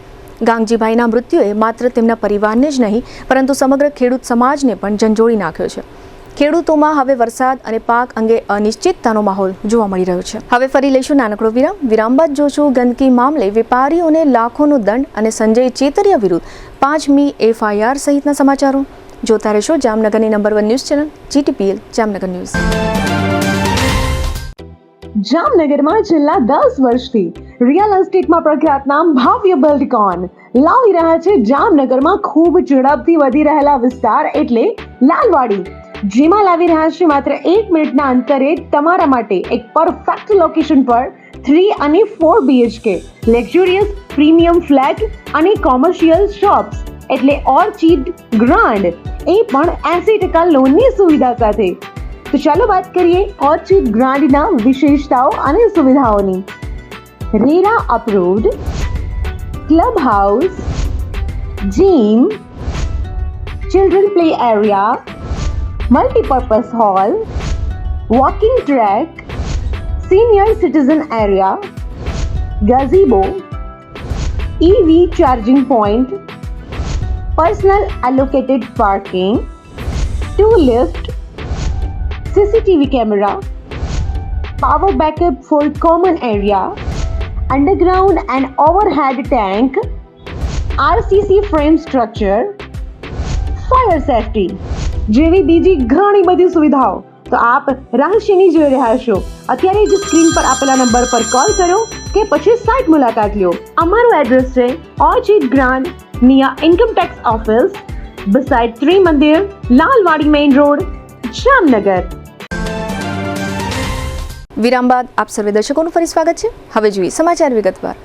ગાંગજીભાઈના મૃત્યુએ માત્ર તેમના પરિવારને જ નહીં, પરંતુ સમગ્ર ખેડૂત સમાજને પણ ઝંઝોળી નાખ્યો છે. ખેડૂતોમાં હવે વરસાદ અને પાક અંગે અનિશ્ચિતતાનો માહોલ જોવા મળી રહ્યો છે. હવે ફરી લઈશું નાનકડો વિરામ. વિરામ બાદ જોશું ગંદકી મામલે વેપારીઓને લાખોનો દંડ અને સંજય ચેતરિયા વિરુદ્ધ 5મી FIR સહિતના સમાચારો. જોતા રહેશો જામનગરની number 1 news channel GTPL Jamnagar news. જામનગરમાં છેલ્લા 10 વર્ષથી રિયલ એસ્ટેટમાં પ્રખ્યાત નામ ભવ્ય બિલ્ડકોન લાવી રહ્યા છે જામનગરમાં ખૂબ ઝડપથી વધી રહેલા વિસ્તાર એટલે લાલવાડી, જેમાં લાવી રહ્યા છે માત્ર 1 મિનિટના અંતરે તમારા માટે એક પરફેક્ટ લોકેશન પર 3 અને 4 BHK લક્ઝુરિયસ પ્રીમિયમ ફ્લેટ અને કોમર્શિયલ શોપ્સ એટલે ઓર્ચિડ ગ્રાન્ડ, એ પણ 80% લોનની સુવિધા સાથે. તો ચાલો વાત કરીએ ઓર્ચિડ ગ્રાન્ડના વિશેષતાઓ અને સુવિધાઓની. RERA approved, club house, gym, children play area, multi-purpose hall, walking track, senior citizen area, gazebo, EV charging point, personal allocated parking, 2 lift, CCTV camera, power backup for common area, underground and overhead tank, RCC frame structure, fire safety જેવી બીજી ઘણી બધી સુવિધાઓ તો આપ રહસ્યની જોઈ રહ્યા છો. અત્યારે જ સ્ક્રીન પર આપેલા નંબર પર કોલ કરો કે પછી સાઇટ મુલાકાત લો. અમારું એડ્રેસ છે orchid grand near income tax office beside Trimandir, Lalwadi main road, Jamnagar. વિરામ બાદ આપ સર્વે દર્શકોનું ફરી સ્વાગત છે. હવે જોઈએ સમાચાર વિગતવાર.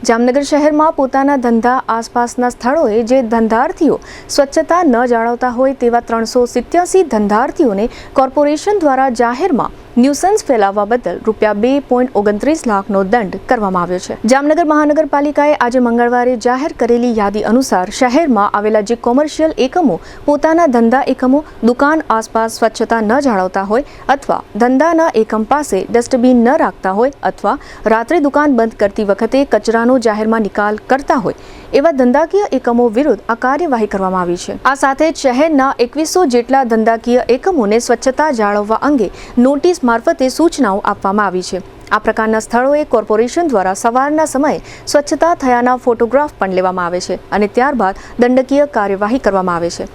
જામનગર શહેરમાં પોતાના ધંધા આસપાસના સ્થળોએ જે ધંધાર્થીઓ સ્વચ્છતા ન જાળવતા હોય તેવા 387 ધંધાર્થીઓને કોર્પોરેશન દ્વારા જાહેરમાં ન્યુસન્સ ફેલાવવા બદલ ₹2.29 લાખનો દંડ કરવામાં આવ્યો છે. જામનગર મહાનગરપાલિકાએ આજે મંગળવારે જાહેર કરેલી યાદી અનુસાર શહેરમાં આવેલા જે કોમર્શિયલ એકમો પોતાના ધંધા એકમો દુકાન આસપાસ સ્વચ્છતા ન જાળવતા હોય અથવા ધંધાના એકમ પાસે ડસ્ટબિન ન રાખતા હોય અથવા રાત્રે દુકાન બંધ કરતી વખતે કચરાનો જાહેરમાં નિકાલ કરતા હોય એવા ધંધાકીય એકમો વિરુદ્ધ આ કાર્યવાહી કરવામાં આવી છે. આ સાથે જ શહેરના 2100 જેટલા ધંધાકીય એકમોને સ્વચ્છતા જાળવવા અંગે નોટિસ મારફતે સૂચનાઓ આપવામાં આવી છે. આ પ્રકારના સ્થળોએ કોર્પોરેશન દ્વારા સવારના સમયે સ્વચ્છતા થયાના ફોટોગ્રાફ પણ લેવામાં આવે છે અને ત્યારબાદ દંડકીય કાર્યવાહી કરવામાં આવે છે.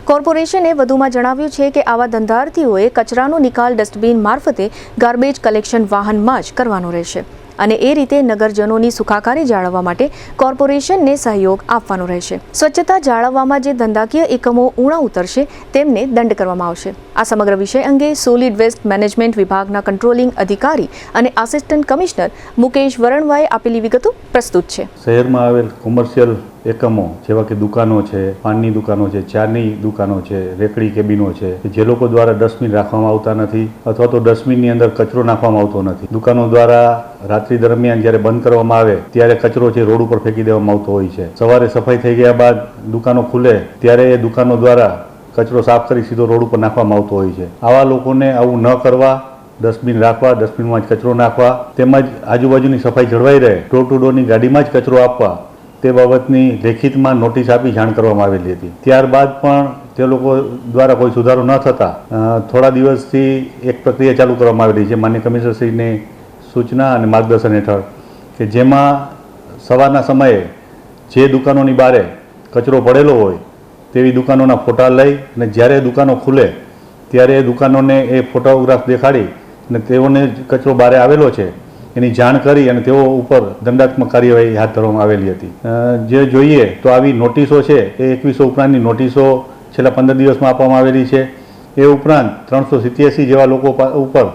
કોર્પોરેશને વધુમાં જણાવ્યું છે કે આવા ધંધાર્થીઓએ કચરાનો નિકાલ ડસ્ટબિન મારફતે ગાર્બેજ કલેક્શન વાહનમાં જ કરવાનો રહેશે અને એ રીતે નગરજનોની સુખાકારી જાળવવા માટે કોર્પોરેશનને સહયોગ આપવાનો રહેશે. સ્વચ્છતા જાળવવામાં જે ધંધાકીય એકમો ઊણા ઉતરશે તેમને દંડ કરવામાં આવશે. આ સમગ્ર વિષય અંગે સોલિડ વેસ્ટ મેનેજમેન્ટ વિભાગના કંટ્રોલિંગ અધિકારી અને આસિસ્ટન્ટ કમિશનર મુકેશ વરણવાએ આપેલી વિગતો પ્રસ્તુત છે. શહેરમાં આવેલ કોમર્શિયલ એકમો જેવા કે દુકાનો છે, પાનની દુકાનો છે, ચાની દુકાનો છે, રેકડી કેબિનો છે, જે લોકો દ્વારા ડસ્ટબિન રાખવામાં આવતા નથી અથવા તો ડસ્ટબિનની અંદર કચરો નાખવામાં આવતો નથી. દુકાનો દ્વારા રાત્રિ દરમિયાન જ્યારે બંધ કરવામાં આવે ત્યારે કચરો છે રોડ ઉપર ફેંકી દેવામાં આવતો હોય છે. સવારે સફાઈ થઈ ગયા બાદ દુકાનો ખુલે ત્યારે એ દુકાનો દ્વારા કચરો સાફ કરી સીધો રોડ ઉપર નાખવામાં આવતો હોય છે. આવા લોકોને આવું ન કરવા, ડસ્ટબિન રાખવા, ડસ્ટબિનમાં જ કચરો નાખવા તેમજ આજુબાજુની સફાઈ જળવાઈ રહે, ડોર ટુ ડોરની ગાડીમાં જ કચરો આપવા તે બાબતની લેખિતમાં નોટિસ આપી જાણ કરવામાં આવેલી હતી. ત્યારબાદ પણ તે લોકો દ્વારા કોઈ સુધારો ન થતાં થોડા દિવસથી એક પ્રક્રિયા ચાલુ કરવામાં આવેલી છે માનનીય કમિશનરશ્રીની સૂચના અને માર્ગદર્શન હેઠળ, કે જેમાં સવારના સમયે જે દુકાનોની બારે કચરો પડેલો હોય તેવી દુકાનોના ફોટા લઈ અને જ્યારે દુકાનો ખુલે ત્યારે એ દુકાનોને એ ફોટોગ્રાફ દેખાડી અને તેઓને કચરો બારે આવેલો છે એની જાણ કરી અને તેઓ ઉપર દંડાત્મક કાર્યવાહી હાથ ધરવામાં આવેલી હતી. જે જોઈએ તો આવી નોટિસો છે એ 2100 ઉપરાંતની નોટિસો છેલ્લા 15 દિવસમાં આપવામાં આવેલી છે. એ ઉપરાંત 387 જેવા લોકો ઉપર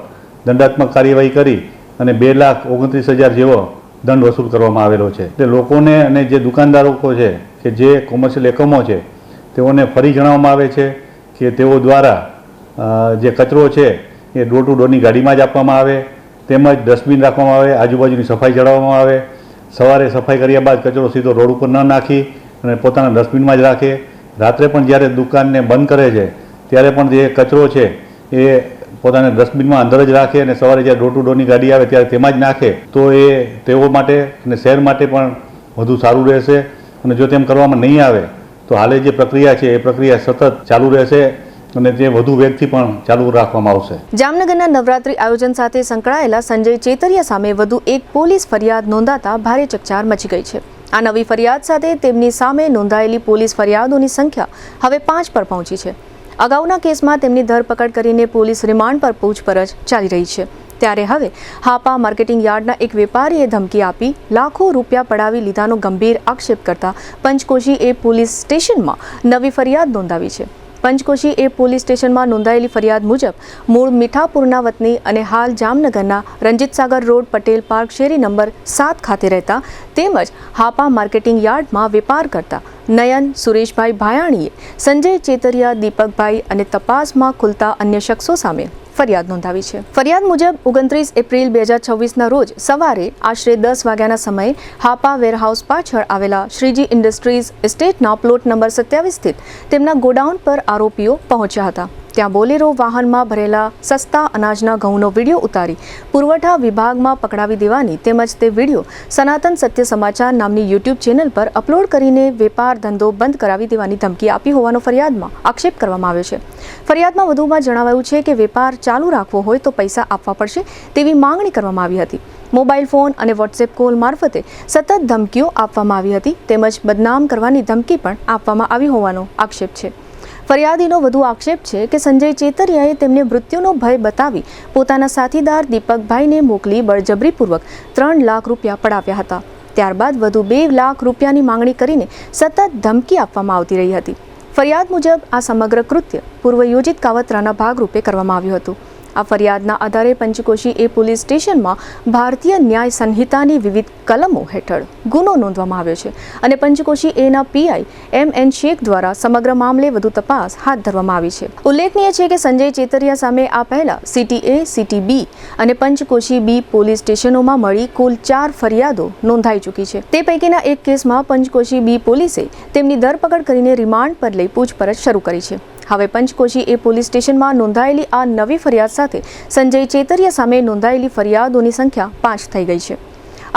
દંડાત્મક કાર્યવાહી કરી અને 2,29,000 જેવો દંડ વસૂલ કરવામાં આવેલો છે. એટલે લોકોને અને જે દુકાનદારો છે કે જે કોમર્શિયલ એકમો છે તેઓને ફરી જણાવવામાં આવે છે કે તેઓ દ્વારા જે કચરો છે એ ડોર ટુ ડોરની ગાડીમાં જ આપવામાં આવે, તેમજ ડસ્ટબિન રાખવામાં આવે, આજુબાજુની સફાઈ જાળવવામાં આવે, સવારે સફાઈ કર્યા બાદ કચરો સીધો રોડ ઉપર ન નાખી અને પોતાના ડસ્ટબિનમાં જ રાખે. રાત્રે પણ જ્યારે દુકાનને બંધ કરે છે ત્યારે પણ જે કચરો છે એ પોતાના ડસ્ટબિનમાં અંદર જ રાખે અને સવારે જ્યારે ડોર ટુ ડોરની ગાડી આવે ત્યારે તેમાં જ નાખે તો એ તેઓ માટે અને શહેર માટે પણ વધુ સારું રહેશે. અને જો તેમ કરવામાં નહીં આવે તો હાલે જે પ્રક્રિયા છે એ પ્રક્રિયા સતત ચાલુ રહેશે અને તે વધુ વેગથી પણ ચાલુ રાખવામાં આવશે. જામનગરના નવરાત્રી આયોજન સાથે સંકળાયેલા સંજય ચેતરિયા સામે વધુ એક પોલીસ ફરિયાદ નોંધાતા ભારે ચકચાર મચી ગઈ છે. આ નવી ફરિયાદ સાથે તેમની સામે નોંધાયેલી પોલીસ ફરિયાદોની સંખ્યા હવે 5 પર પહોંચી છે. અગાઉના કેસમાં તેમની ધરપકડ કરીને પોલીસ રિમાન્ડ પર પૂછપરછ ચાલી રહી છે. ત્યારે હવે હાપા માર્કેટિંગ યાર્ડના એક વેપારીએ ધમકી આપી લાખો રૂપિયા પડાવી લીધાનો ગંભીર આક્ષેપ કરતા પંચકોશી એ પોલીસ સ્ટેશનમાં નવી ફરિયાદ નોંધાવી છે. પંચકોશી એ પોલીસ સ્ટેશનમાં નોંધાયેલી ફરિયાદ મુજબ મૂળ મીઠાપુરના વતની અને હાલ જામનગરના રંજીતસાગર રોડ પટેલ પાર્ક શેરી નંબર 7 ખાતે રહેતા તેમજ હાપા માર્કેટિંગ યાર્ડમાં વેપાર કરતા નયન સુરેશભાઈ ભાયાણીએ સંજય ચેતરિયા, દીપકભાઈ અને તપાસમાં ખુલતા અન્ય શખ્સો સામે ફરિયાદ નોંધાવી છે. ફરિયાદ મુજબ 29 એપ્રિલ 2026ના રોજ સવારે આશરે 10 વાગ્યાના સમયે હાપા વેરહાઉસ પાછળ આવેલા શ્રીજી ઇન્ડસ્ટ્રીઝ એસ્ટેટના પ્લોટ નંબર 27 સ્થિત તેમના ગોડાઉન પર આરોપીઓ પહોંચ્યા હતા. ત્યાં બોલેરો વાહનમાં ભરેલા સસ્તા અનાજના ઘઉંનો વિડીયો ઉતારી પુરવઠા વિભાગમાં પકડાવી દેવાની તેમજ તે વિડીયો સનાતન સત્ય સમાચાર નામની યુટ્યુબ ચેનલ પર અપલોડ કરીને વેપાર ધંધો બંધ કરાવી દેવાની ધમકી આપી હોવાનો ફરિયાદમાં આક્ષેપ કરવામાં આવ્યો છે. ફરિયાદમાં વધુમાં જણાવાયું છે કે વેપાર ચાલુ રાખવો હોય તો પૈસા આપવા પડશે તેવી માંગણી કરવામાં આવી હતી. મોબાઈલ ફોન અને વોટ્સએપ કોલ મારફતે સતત ધમકીઓ આપવામાં આવી હતી તેમજ બદનામ કરવાની ધમકી પણ આપવામાં આવી હોવાનો આક્ષેપ છે. ફરિયાદીનો વધુ આક્ષેપ છે કે સંજય ચેતરિયાએ તેમને મૃત્યુનો ભય બતાવી પોતાના સાથીદાર દીપકભાઈને મોકલી બળજબરીપૂર્વક 3 લાખ રૂપિયા પડાવ્યા હતા. ત્યારબાદ વધુ 2 લાખ રૂપિયાની માંગણી કરીને સતત ધમકી આપવામાં આવતી રહી હતી. ફરિયાદ મુજબ આ સમગ્ર કૃત્ય પૂર્વયોજિત કાવતરાના ભાગરૂપે કરવામાં આવ્યું હતું. આ ફરિયાદના આધારે પંચકોશી એ પોલીસ સ્ટેશનમાં ભારતીય ન્યાય સંહિતાની વિવિધ કલમો હેઠળ ગુનો નોંધવામાં આવ્યો છે અને પંચકોશી એના પીઆઈ MN શેખ દ્વારા સમગ્ર મામલે વધુ તપાસ હાથ ધરવામાં આવી છે. ઉલ્લેખનીય છે કે સંજય ચેતરિયા સામે આ પહેલા CTA, CTB અને પંચકોશી B પોલીસ સ્ટેશનોમાં મળી કુલ 4 ફરિયાદો નોંધાઈ ચૂકી છે. તે પૈકીના એક કેસમાં પંચકોશી B પોલીસે તેમની ધરપકડ કરીને રિમાન્ડ પર લઈ પૂછપરછ શરૂ કરી છે. હવે પંચકોશી એ પોલીસ સ્ટેશનમાં નોંધાયેલી આ નવી ફરિયાદ સાથે સંજય ચેતરિયા સામે નોંધાયેલી ફરિયાદોની સંખ્યા 5 થઈ ગઈ છે.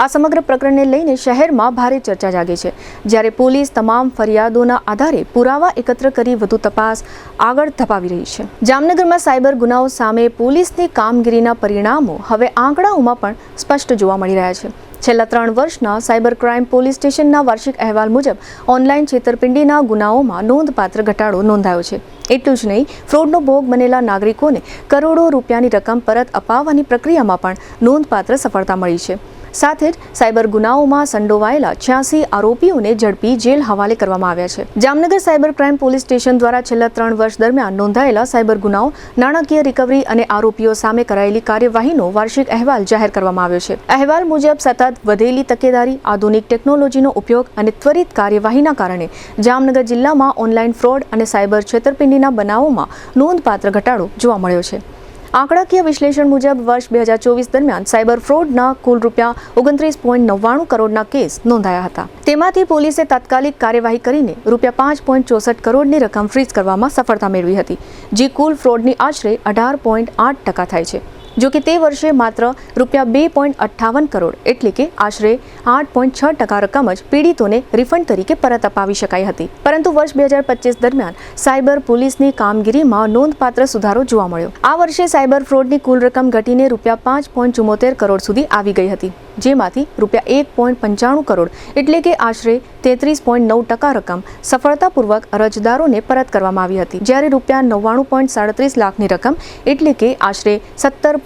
આ સમગ્ર પ્રકરણને લઈને શહેરમાં ભારે ચર્ચા જાગી છે. જ્યારે પોલીસ તમામ ફરિયાદોના આધારે પુરાવા એકત્ર કરી વધુ તપાસ આગળ ધપાવી રહી છે. જામનગરમાં સાયબર ગુનાઓ સામે પોલીસની કામગીરીના પરિણામો હવે આંકડાઓમાં પણ સ્પષ્ટ જોવા મળી રહ્યા છે. છેલ્લા 3 વર્ષના સાયબર ક્રાઇમ પોલીસ સ્ટેશનના વાર્ષિક અહેવાલ મુજબ ઓનલાઈન છેતરપિંડીના ગુનાઓમાં નોંધપાત્ર ઘટાડો નોંધાયો છે. એટલું જ નહીં, ફ્રોડનો ભોગ બનેલા નાગરિકોને કરોડો રૂપિયાની રકમ પરત અપાવવાની પ્રક્રિયામાં પણ નોંધપાત્ર સફળતા મળી છે. સાથે જ સાયબર ગુનાઓમાં સંડોવાયેલા 86 આરોપીઓને ઝડપી જેલ હવાલે કરવામાં આવ્યા છે. Jamnagar cyber crime police station દ્વારા છેલ્લા 3 વર્ષ દરમિયાન નોંધાયેલા સાયબર ગુનાઓ, નાણાકીય રિકવરી અને આરોપીઓ સામે કરાયેલી કાર્યવાહીનો વાર્ષિક અહેવાલ જાહેર કરવામાં આવ્યો છે. અહેવાલ મુજબ સતત વધેલી તકેદારી, આધુનિક ટેકનોલોજીનો ઉપયોગ અને ત્વરિત કાર્યવાહીના કારણે જામનગર જિલ્લામાં ઓનલાઈન ફ્રોડ અને સાયબર છેતરપિંડીના બનાવોમાં નોંધપાત્ર ઘટાડો જોવા મળ્યો છે. આંકડાકીય વિશ્લેષણ મુજબ વર્ષ 2024 દરમિયાન સાયબર ફ્રોડના કુલ રૂપિયા 29.99 કરોડના કેસ નોંધાયા હતા. તેમાંથી પોલીસે તાત્કાલિક કાર્યવાહી કરીને રૂપિયા 5.64 કરોડની રકમ ફ્રીઝ કરવામાં સફળતા મેળવી હતી, જે કુલ ફ્રોડની આશરે 18.8% થાય છે. જો કે તે વર્ષે માત્ર રૂપિયા 2.58 કરોડ એટલે કે આશરે 8.6% રકમ જ પીડિતોને રિફંડ તરીકે પરત અપાવી શકાઈ હતી. પરંતુ વર્ષ 2025 દરમિયાન સાયબર પોલીસની કામગીરીમાં નોંધપાત્ર સુધારો જોવા મળ્યો. આ વર્ષે સાયબર ફ્રોડની કુલ રકમ ઘટીને રૂપિયા 5.74 કરોડ સુધી આવી ગઈ હતી, જેમાંથી રૂપિયા 1.95 કરોડ એટલે કે આશરે 33.9% રકમ સફળતાપૂર્વક અરજદારોને પરત કરવામાં આવી હતી, જ્યારે રૂપિયા 99.37 લાખની રકમ એટલે કે આશરે 17.3%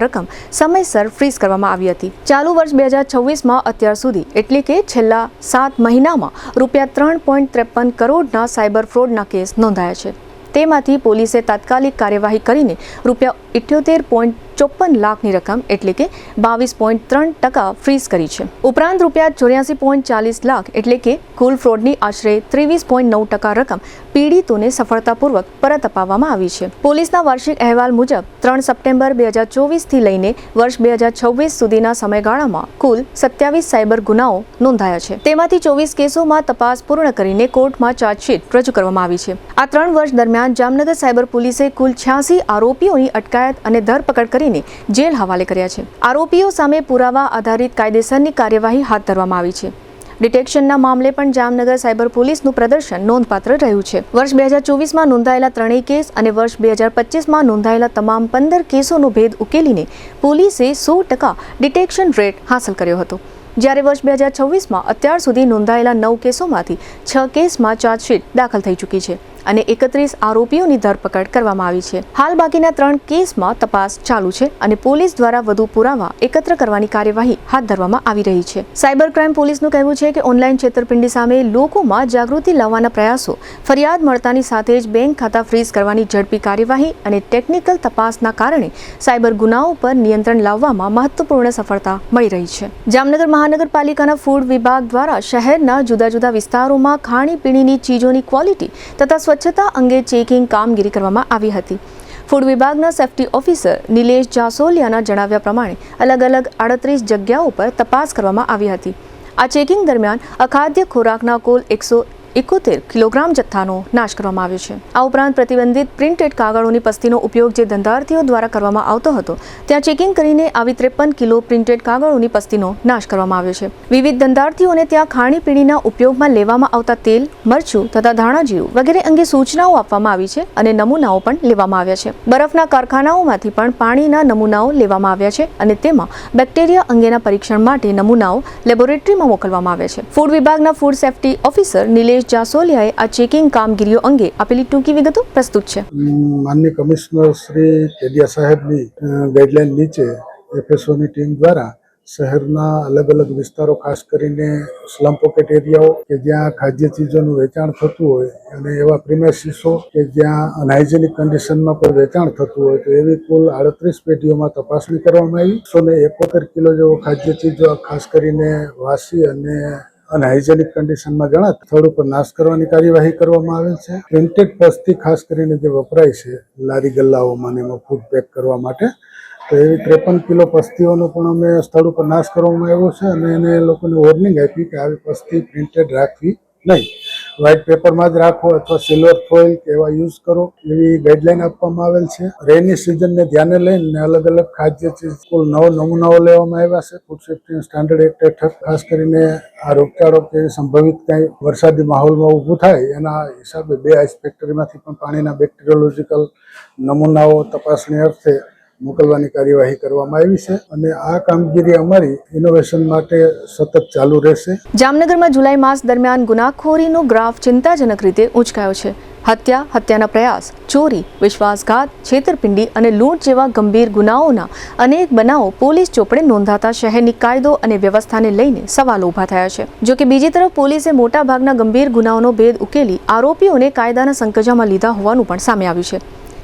રકમ સમયસર ફ્રીઝ કરવામાં આવી હતી. ચાલુ વર્ષ 2026માં અત્યાર સુધી એટલે કે છેલ્લા 7 મહિનામાં રૂપિયા 3.53 કરોડના સાયબર ફ્રોડના કેસ નોંધાયા છે. તેમાંથી પોલીસે તાત્કાલિક કાર્યવાહી કરીને રૂપિયા 78.54 લાખની રકમ એટલે કે 22.3% ફ્રીઝ કરી છે. ઉપરાંત રૂપિયા 84.40 લાખ એટલે કે કુલ ફ્રોડની આશરે 23.9% રકમ પીડિતોને સફળતાપૂર્વક પરત અપાવવામાં આવી છે. પોલીસના વાર્ષિક અહેવાલ મુજબ 3 સપ્ટેમ્બર 2024 થી લઈને વર્ષ 2026 સુધીના સમયગાળામાં કુલ 27 સાયબર ગુનાઓ નોંધાયા છે. તેમાંથી 24 કેસોમાં તપાસ પૂર્ણ કરીને કોર્ટમાં ચાર્જશીટ રજૂ કરવામાં આવી છે. આ 3 વર્ષ દરમિયાન જામનગર સાયબર પોલીસે કુલ 86 આરોપીઓની અટકાયત અને ધરપકડ કરીને જેલ હવાલે કર્યા છે. આરોપીઓ સામે પુરાવા આધારિત કાયદેસરની કાર્યવાહી હાથ ધરવામાં આવી છે. ડિટેક્શનના મામલે પણ જામનગર સાયબર પોલીસનું પ્રદર્શન નોંધપાત્ર રહ્યું છે. વર્ષ 2024માં નોંધાયેલા 3 કેસ અને વર્ષ 2025માં નોંધાયેલા તમામ 15 કેસોનો ભેદ ઉકેલીને પોલીસે 100% ડિટેક્શન રેટ હાંસલ કર્યો હતો. જ્યારે વર્ષ 2026માં અત્યાર સુધી નોંધાયેલા 9 કેસોમાંથી 6 કેસમાં ચાર્જશીટ દાખલ થઈ ચૂકી છે અને 31 આરોપીઓની ધરપકડ કરવામાં આવી છે. હાલ બાકીના 3 કેસમાં તપાસ ચાલુ છે અને પોલીસ દ્વારા વધુ પુરાવા એકત્ર કરવાની કાર્યવાહી હાથ ધરવામાં આવી રહી છે. સાયબર ક્રાઇમ પોલીસનું કહેવું છે કે ઓનલાઈન છેતરપિંડી સામે લોકોમાં જાગૃતિ લાવવાના પ્રયાસો, ફરિયાદ મળતાની સાથે જ બેંક ખાતા ફ્રીઝ કરવાની ઝડપી કાર્યવાહી અને ટેકનિકલ તપાસના કારણે સાયબર ગુનાઓ પર નિયંત્રણ લાવવામાં મહત્વપૂર્ણ સફળતા મળી રહી છે. જામનગર મહાનગરપાલિકાના ફૂડ વિભાગ દ્વારા શહેરના જુદા જુદા વિસ્તારોમાં ખાણીપીણીની ચીજોની ક્વોલિટી તથા સ્વચ્છતા અંગે ચેકિંગ કામગીરી કરવામાં આવી હતી. ફૂડ વિભાગના સેફ્ટી ઓફિસર નિલેશ જાસોલિયાના જણાવ્યા પ્રમાણે અલગ અલગ 38 જગ્યાઓ પર તપાસ કરવામાં આવી હતી. આ ચેકિંગ દરમિયાન અખાદ્ય ખોરાકના કુલ 171 કિલોગ્રામ જથ્થાનો નાશ કરવામાં આવ્યો છે. આ ઉપરાંત પ્રતિબંધિત પ્રિન્ટેડ કાગળોની પસ્તીનો ઉપયોગ જે ધંધાર્થીઓ દ્વારા કરવામાં આવતો હતો, ત્યાં ચેકિંગ કરીને આવી 53 કિલો પ્રિન્ટેડ કાગળોની પસ્તીનો નાશ કરવામાં આવ્યો છે. વિવિધ ધંધાર્થીઓને ત્યાં ખાણીપીણીના ઉપયોગમાં લેવામાં આવતા તેલ, મરચું તથા ધાણાજીરું વગેરે અંગે સૂચનાઓ આપવામાં આવી છે અને નમૂનાઓ પણ લેવામાં આવ્યા છે. બરફના કારખાનાઓમાંથી પણ પાણીના નમૂનાઓ લેવામાં આવ્યા છે અને તેમાં બેક્ટેરિયા અંગેના પરીક્ષણ માટે નમૂનાઓ લેબોરેટરીમાં મોકલવામાં આવ્યા છે. ફૂડ વિભાગના ફૂડ સેફ્ટી ઓફિસર નિલેશ જાસોલિયાએ આ ચેકિંગ કામગીરીઓ અંગે આપેલી ટૂંકી વિગતો પ્રસ્તુત છે. માનનીય કમિશનર શ્રી કેડિયા સાહેબની ગાઈડલાઈન નીચે એફએસઓની ટીમ દ્વારા શહેરના અલગ અલગ વિસ્તારો, ખાસ કરીને સ્લમ પોકેટ એરિયાઓ કે જ્યાં ખાદ્ય ચીજોનું વેચાણ થતું હોય અને એવા પ્રિમાઇસીસો કે જ્યાં અનહાઇજેનિક કન્ડિશનમાં પણ વેચાણ થતું હોય, તો એવી કુલ 38 પેઢીઓમાં તપાસણી કરવામાં આવી. 171 કિલો જેવો ખાદ્ય ચીજો ખાસ કરીને વાસી અને અનહાઇજેનિક કન્ડિશનમાં જણાતા સ્થળ ઉપર નાશ કરવાની કાર્યવાહી કરવામાં આવેલ છે. પ્રિન્ટેડ પસ્તી ખાસ કરીને જે વપરાય છે લારી ગલ્લાઓમાં એમાં ફૂડ પેક કરવા માટે, તો એવી 53 કિલો પસ્તીઓનો પણ અમે સ્થળ ઉપર નાશ કરવામાં આવ્યો છે અને એને લોકોને વોર્નિંગ આપી કે આવી પસ્તી પ્રિન્ટેડ રાખવી નહીં, વ્હાઇટ પેપરમાં જ રાખો અથવા સિલ્વર ફોઇલ કે એવા યુઝ કરો, એવી ગાઈડલાઈન આપવામાં આવેલ છે. રેની સિઝનને ધ્યાને લઈને અલગ અલગ ખાદ્ય ચીજ કુલ 9 નમૂનાઓ લેવામાં આવ્યા છે. ફૂડ સેફ્ટી સ્ટાન્ડર્ડ એક્ટ હેઠળ ખાસ કરીને આ રોગચાળો કે સંભવિત કંઈ વરસાદી માહોલમાં ઊભું થાય એના હિસાબે 2 આઈસ ફેક્ટરીમાંથી પણ પાણીના બેક્ટેરિયોલોજીકલ નમૂનાઓ તપાસણી અર્થે મોકલવાની કાર્યવાહી કરવામાં આવી છે અને આ કામગીરી અમારી ઇનોવેશન માટે સતત ચાલુ રહેશે. જામનગરમાં જુલાઈ માસ દરમિયાન ગુનાખોરીનો ગ્રાફ ચિંતાજનક રીતે ઉંચકાયો છે. હત્યાના પ્રયાસ, ચોરી, વિશ્વાસઘાત, છેતરપિંડી અને લૂંટ જેવા ગંભીર ગુનાઓના અનેક બનાવો પોલીસ ચોપડે નોંધાતા શહેરની કાયદો અને વ્યવસ્થાને લઈને સવાલો ઊભા થયા છે. જો કે બીજી તરફ પોલીસે મોટાભાગના ગંભીર ગુનાઓનો ભેદ ઉકેલી આરોપીઓને કાયદાના સંકજામાં લીધા હોવાનું પણ સામે આવ્યું છે.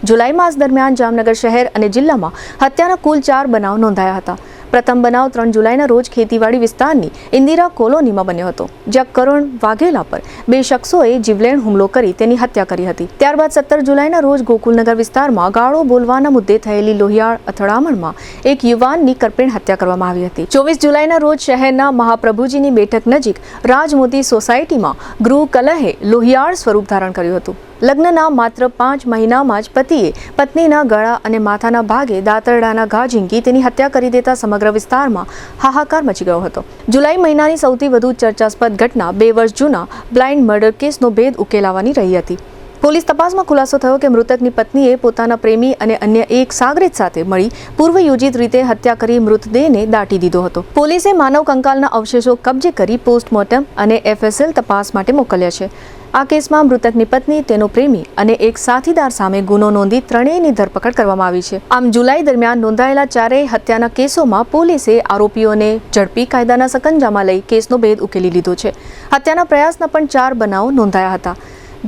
જુલાઈ માસ દરમિયાન જામનગર શહેર અને જિલ્લામાં હત્યાના કુલ 4 બનાવ નોંધાયા હતા. પ્રથમ બનાવ 3 જુલાઈના રોજ ખેતીવાડી વિસ્તારની ઇન્દિરા કોલોનીમાં બન્યો હતો, જ્યાં કરણ વાઘેલા પર 2 શખ્સોએ જીવલેણ હુમલો કરી તેની હત્યા કરી હતી. ત્યારબાદ 17 જુલાઈના રોજ ગોકુલનગર વિસ્તારમાં ગાળો બોલવાના મુદ્દે થયેલી લોહિયાળ અથડામણમાં એક યુવાનની કરપીણ હત્યા કરવામાં આવી હતી. 24 જુલાઈના રોજ શહેરના મહાપ્રભુજીની બેઠક નજીક રાજમોતી સોસાયટીમાં ગૃહ કલહે લોહિયાળ સ્વરૂપ ધારણ કર્યું હતું. લગ્નના માત્ર 5 મહિનામાં જ પતિએ પત્નીના ગળા અને માથાના ભાગે દાતરડાના ઘા ઝીંકી તેની હત્યા કરી દેતા સમગ્ર વિસ્તારમાં હાહાકાર મચી ગયો હતો. જુલાઈ મહિનાની સૌથી વધુ ચર્ચાસ્પદ ઘટના 2 વર્ષ જૂના બ્લાઇન્ડ મર્ડર કેસનો ભેદ ઉકેલાવાની રહી હતી. પોલીસ તપાસમાં ખુલાસો થયો કે મૃતકની પત્નીએ પોતાના પ્રેમી અને અન્ય એક સાગરીત સાથે મળી પૂર્વયોજિત રીતે હત્યા કરી મૃતદેહને દાટી દીધો હતો. પોલીસે માનવ કંકાલના અવશેષો કબજે કરી પોસ્ટમોર્ટમ અને FSL તપાસ માટે મોકલ્યા છે. આ કેસમાં મૃતકની પત્ની, તેનો પ્રેમી અને એક સાથીદાર સામે ગુનો નોંધી ત્રણેયની ધરપકડ કરવામાં આવી છે. આમ જુલાઈ દરમિયાન નોંધાયેલા 4 હત્યાના કેસોમાં પોલીસે આરોપીઓને ઝડપી કાયદાના સકંજામાં લઈ કેસનો ભેદ ઉકેલી લીધો છે. હત્યાના પ્રયાસના પણ 4 બનાવો નોંધાયા હતા.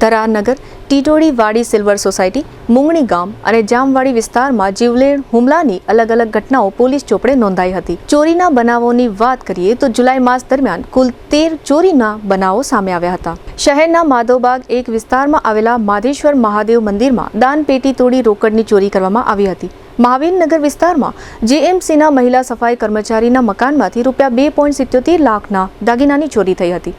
ધરારનગર, ટીટોડી વાડી સિલ્વર સોસાયટી, મુંગણી ગામ અને જામવાડી વિસ્તારમાં જીવલેણ હુમલાની અલગ અલગ ઘટનાઓ પોલીસ ચોપડે નોંધાઈ હતી. ચોરીના બનાવોની વાત કરીએ તો જુલાઈ માસ દરમિયાન કુલ 13 ચોરીના બનાવો સામે આવ્યા હતા. શહેરના માધવબાગ એક વિસ્તારમાં આવેલા માધેશ્વર મહાદેવ મંદિરમાં દાનપેટી તોડી રોકડની ચોરી કરવામાં આવી હતી. મહાવીરનગર વિસ્તારમાં JMCના મહિલા સફાઈ કર્મચારીના મકાનમાંથી ₹2.77 લાખના દાગીનાની ચોરી થઈ હતી.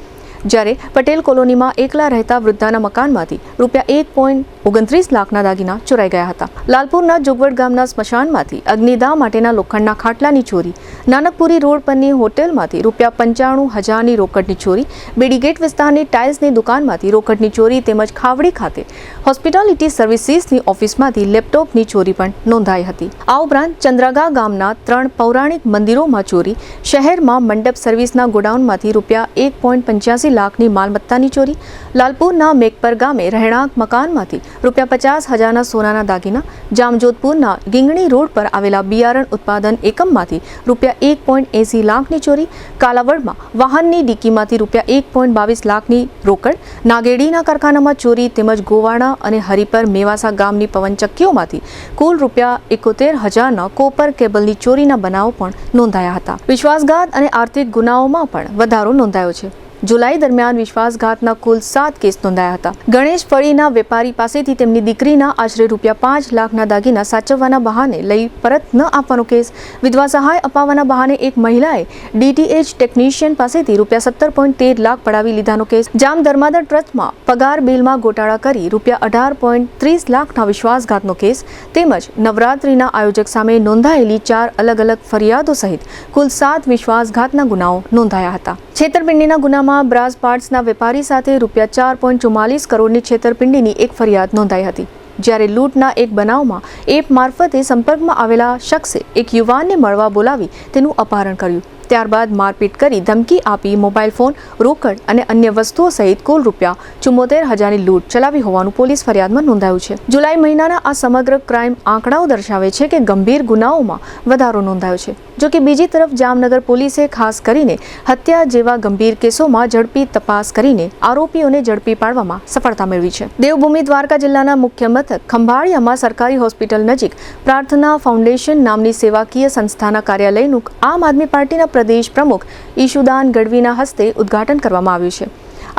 જ્યારે પટેલ કોલોનીમાં એકલા રહેતા વૃદ્ધાના મકાનમાંથી ₹1.29 લાખના દાગીના ચોરાઈ ગયા હતા. લાલપુરના જોગવડ ગામના સ્મશાનમાંથી અગ્નિદાહ માટેના લોખંડના ખાટલાની ચોરી, નાનકપુરી રોડ પરની હોટેલમાંથી ₹95,000ની રોકડની ચોરી, બેડીગેટ વિસ્તારની ટાઇલ્સની દુકાનમાંથી રોકડની ચોરી તેમજ ખાવડી ખાતે હોસ્પિટાલિટી સર્વિસીસની ઓફિસમાંથી લેપટોપની ચોરી પણ નોંધાઈ હતી. આ ઉપરાંત ચંદ્રાગા ગામના 3 પૌરાણિક મંદિરોમાં ચોરી, શહેરમાં મંડપ સર્વિસના ગોડાઉનમાંથી ₹1.85 લાખની માલમત્તાની ચોરી, લાલપુરના મેકપર ગામે રહેણાંક મકાનમાંથી ₹50,000ના સોનાના દાગીના, જામજોધપુરના ગીંગણી રોડ પર આવેલા બિયારણ ઉત્પાદન એકમમાંથી ₹1.80 લાખની ચોરી, કાલાવડમાં વાહનની ડીકીમાંથી ₹1.22 લાખની રોકડ, નાગેડીના કારખાનામાં ચોરી તેમજ ગોવાડા અને હરિપર મેવાસા ગામની પવનચક્કીઓમાંથી કુલ ₹71,000ના કોપર કેબલની ચોરીના બનાવો પણ નોંધાયા હતા. વિશ્વાસઘાત અને આર્થિક ગુનાઓમાં પણ વધારો નોંધાયો છે. જુલાઈ દરમિયાન વિશ્વાસઘાતના કુલ 7 કેસ નોંધાયા હતા. ગણેશ ફળીના વેપારી પાસેથી તેમની દીકરીના આશરે ₹5 લાખના દાગીના સાચવવાના બહાને લઈ પરત ન આપવાનો કેસ, વિધવા સહાય અપાવવાના બહાને એક મહિલાએ DTH ટેકનિશિયન પાસેથી ₹17.13 લાખ પડાવી લીધાનો કેસ, જામ ધર્માદા ટ્રસ્ટમાં પગાર બિલમાં ગોટાળા કરી ₹18.30 લાખના વિશ્વાસઘાતનો કેસ તેમજ નવરાત્રિના આયોજક સામે નોંધાયેલી 4 અલગ અલગ ફરિયાદો સહિત કુલ 7 વિશ્વાસઘાતના ગુનાઓ નોંધાયા હતા. છેતરપિંડીના ગુનામાં બ્રાસ પાર્ટ્સના વેપારી સાથે ₹4.44 કરોડની છેતરપિંડીની એક ફરિયાદ નોંધાઈ હતી. જ્યારે લૂંટના એક બનાવમાં એપ મારફતે સંપર્કમાં આવેલા શખ્સે એક યુવાનને મળવા બોલાવી તેનું અપહરણ કર્યું. ત્યારબાદ મારપીટ કરી ધમકી આપી મોબાઈલ ફોન, રોકડ અને અન્ય વસ્તુઓ સહિત કુલ ₹74,000ની લૂંટ ચલાવી હોવાનું પોલીસ ફરિયાદમાં નોંધાયું છે. જુલાઈ મહિનાના આ સમગ્ર ક્રાઇમ આંકડાઓ દર્શાવે છે કે ગંભીર ગુનાઓમાં વધારો નોંધાયો છે. જો કે બીજી તરફ જામનગર પોલીસે ખાસ કરીને હત્યા જેવા ગંભીર કેસોમાં ઝડપી તપાસ કરીને આરોપીઓને ઝડપી પાડવામાં સફળતા મેળવી છે. દેવભૂમિ દ્વારકા જિલ્લાના મુખ્ય મથક ખંભાળિયામાં સરકારી હોસ્પિટલ નજીક પ્રાર્થના ફાઉન્ડેશન નામની સેવાકીય સંસ્થાના કાર્યાલયનું આમ આદમી પાર્ટીના પ્રદેશ પ્રમુખ ઈશુદાન ગઢવીના હસ્તે ઉદ્ઘાટન કરવામાં આવ્યું છે.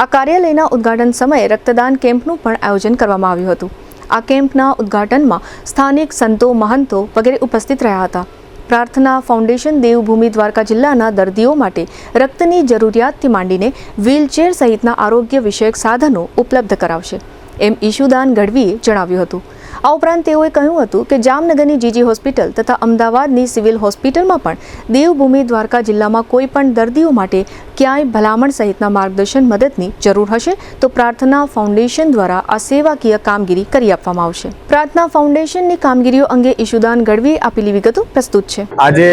આ કાર્યાલયના ઉદ્ઘાટન સમયે રક્તદાન કેમ્પનું પણ આયોજન કરવામાં આવ્યું હતું. આ કેમ્પના ઉદ્ઘાટનમાં સ્થાનિક સંતો, મહંતો વગેરે ઉપસ્થિત રહ્યા હતા. પ્રાર્થના ફાઉન્ડેશન દેવભૂમિ દ્વારકા જિલ્લાના દર્દીઓ માટે રક્તની જરૂરિયાતથી માંડીને વ્હીલચેર સહિતના આરોગ્ય વિષયક સાધનો ઉપલબ્ધ કરાવશે એમ ઈશુદાન ગઢવીએ જણાવ્યું હતું. આ ઉપરાંત તેઓએ કહ્યું હતું કે જામનગરની જીજી હોસ્પિટલ તથા અમદાવાદની સિવિલ હોસ્પિટલમાં પણ દેવભૂમિ દ્વારકા જિલ્લામાં કોઈ પણ દર્દીઓ માટે ક્યાંય ભલામણ સહિતના માર્ગદર્શન મદદની જરૂર હશે તો પ્રાર્થના ફાઉન્ડેશન દ્વારા આ સેવાકીય કામગીરી કરી આપવામાં આવશે. પ્રાર્થના ફાઉન્ડેશનની કામગીરીઓ અંગે ઈશુદાન ગઢવીએ આપેલી વિગતો પ્રસ્તુત છે. આજે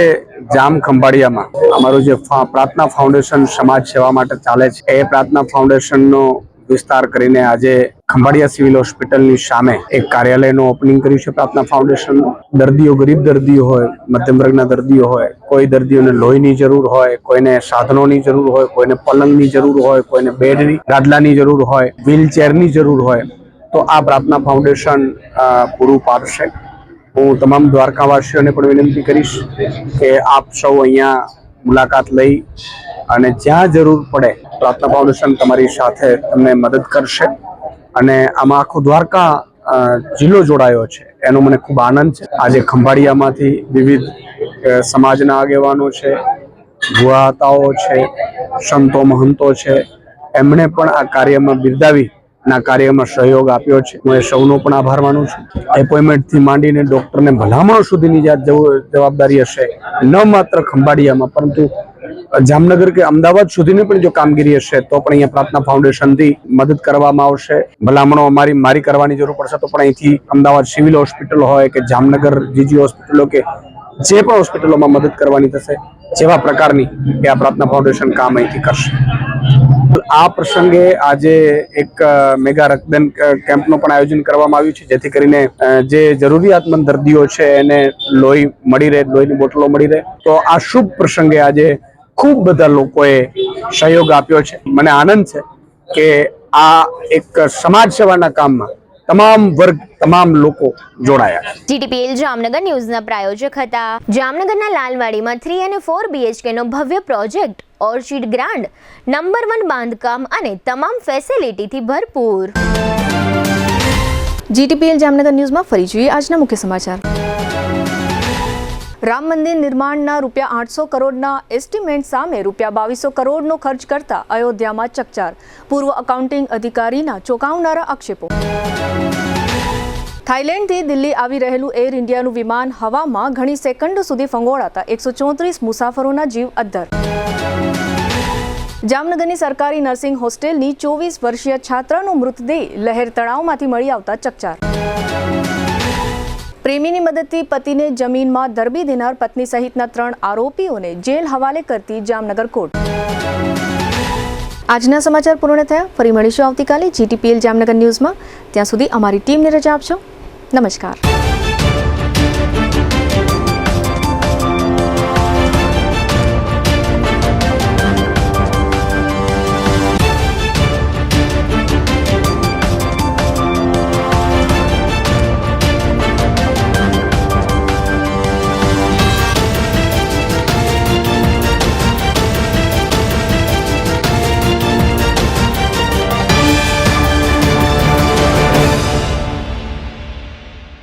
જામ ખંભાળિયામાં અમારું જે પ્રાર્થના ફાઉન્ડેશન સમાજ સેવા માટે ચાલે છે એ પ્રાર્થના ફાઉન્ડેશનનો વિસ્તાર કરીને આજે ખંભાળિયા સિવિલ હોસ્પિટલની સામે એક કાર્યાલયનું ઓપનિંગ કર્યું છે. પ્રાર્થના ફાઉન્ડેશન દર્દીઓ, ગરીબ દર્દીઓ હોય, મધ્યમ વર્ગના દર્દીઓ હોય, કોઈ દર્દીઓને લોહીની જરૂર હોય, કોઈને સાધનોની જરૂર હોય, કોઈને પલંગની જરૂર હોય, કોઈને બેડની ગાદલાની જરૂર હોય, વ્હીલચેરની જરૂર હોય તો આ પ્રાર્થના ફાઉન્ડેશન પૂરું પાડશે. હું તમામ દ્વારકાવાસીઓને પણ વિનંતી કરીશ કે આપ સૌ અહીંયા મુલાકાત લઈ અને જ્યાં જરૂર પડે પ્રાર્થના ફાઉન્ડેશન તમારી સાથે તમને મદદ કરશે. અને આમાં આખો દ્વારકા જિલ્લો જોડાયો છે એનો મને ખૂબ આનંદ છે. આજે ખંભાળિયામાંથી વિવિધ સમાજના આગેવાનો છે, ભુવાતાઓ છે, સંતો મહંતો છે, એમણે પણ આ કાર્યમાં બિરદાવી ના કાર્યમાં સહયોગ આપ્યો છે. હું એ સૌનો પણ આભાર માનું છું. એપોઇન્ટમેન્ટથી માંડીને ડોક્ટરને ભલામણો સુધીની જવાબદારી હશે, ન માત્ર ખંભાળિયામાં પરંતુ જામનગર કે અમદાવાદ સુધીની પણ જો કામગીરી હશે તો પણ અહીંયા પ્રાર્થના ફાઉન્ડેશનથી મદદ કરવામાં આવશે. ભલામણો મારી કરવાની જરૂર પડશે તો પણ અહીંથી અમદાવાદ સિવિલ હોસ્પિટલ હોય કે જામનગર જીજી હોસ્પિટલો કે જે પણ હોસ્પિટલોમાં મદદ કરવાની થશે જેવા પ્રકારની એ આ પ્રાર્થના ફાઉન્ડેશન કામ અહીંથી કરશે. આ પ્રસંગે આજે એક મેગા રક્તદાન કેમ્પનું પણ આયોજન કરવામાં આવ્યું છે જેથી કરીને જે જરૂરિયાતમંદ દર્દીઓ છે એને લોહી મળી રહે, લોહીની બોટલો મળી રહે. તો આ શુભ પ્રસંગે આજે ખૂબ બધા લોકોએ સહયોગ આપ્યો છે. મને આનંદ છે કે આ એક સમાજ સેવાના કામમાં તમામ વર્ગ, તમામ લોકો જોડાયા. GTPL જામનગર ન્યૂઝના પ્રાયોજક હતા. જામનગરના લાલવાડીમાં 3 અને 4 BHK નો ભવ્ય પ્રોજેક્ટ, ઓર્ચિડ ગ્રાન્ડ, નંબર 1 બાંધકામ અને તમામ ફેસિલિટીથી ભરપૂર. GTPL જામનગર ન્યૂઝમાં ફરી જોઈએ આજના મુખ્ય સમાચાર. રામ મંદિર નિર્માણના ₹800 કરોડના એસ્ટિમેટ સામે ₹2200 કરોડનો ખર્ચ કરતા અયોધ્યામાં ચકચાર. પૂર્વ એકાઉન્ટિંગ અધિકારીના ચોંકાવનારા આક્ષેપો. થાઇલેન્ડથી દિલ્હી આવી રહેલું એર ઇન્ડિયાનું વિમાન હવામાં ઘણી સેકન્ડો સુધી ફંગોળાતા 134 મુસાફરોના જીવ અદ્ધર. જામનગરની સરકારી નર્સિંગ હોસ્ટેલની 24 વર્ષીય છાત્રાનો મૃતદેહ લહેર તળાવમાંથી મળી આવતા ચકચાર. પ્રેમીની મદદથી પતિને જમીનમાં દરબી દેનાર પત્ની સહિતના 3 આરોપીઓને જેલ હવાલે કરતી જામનગર કોર્ટ. આજના સમાચાર પૂર્ણ થયા. ફરી મળીશું આવતીકાલે GTPL જામનગર ન્યૂઝમાં. ત્યાં સુધી અમારી ટીમને રજા આપશો. નમસ્કાર.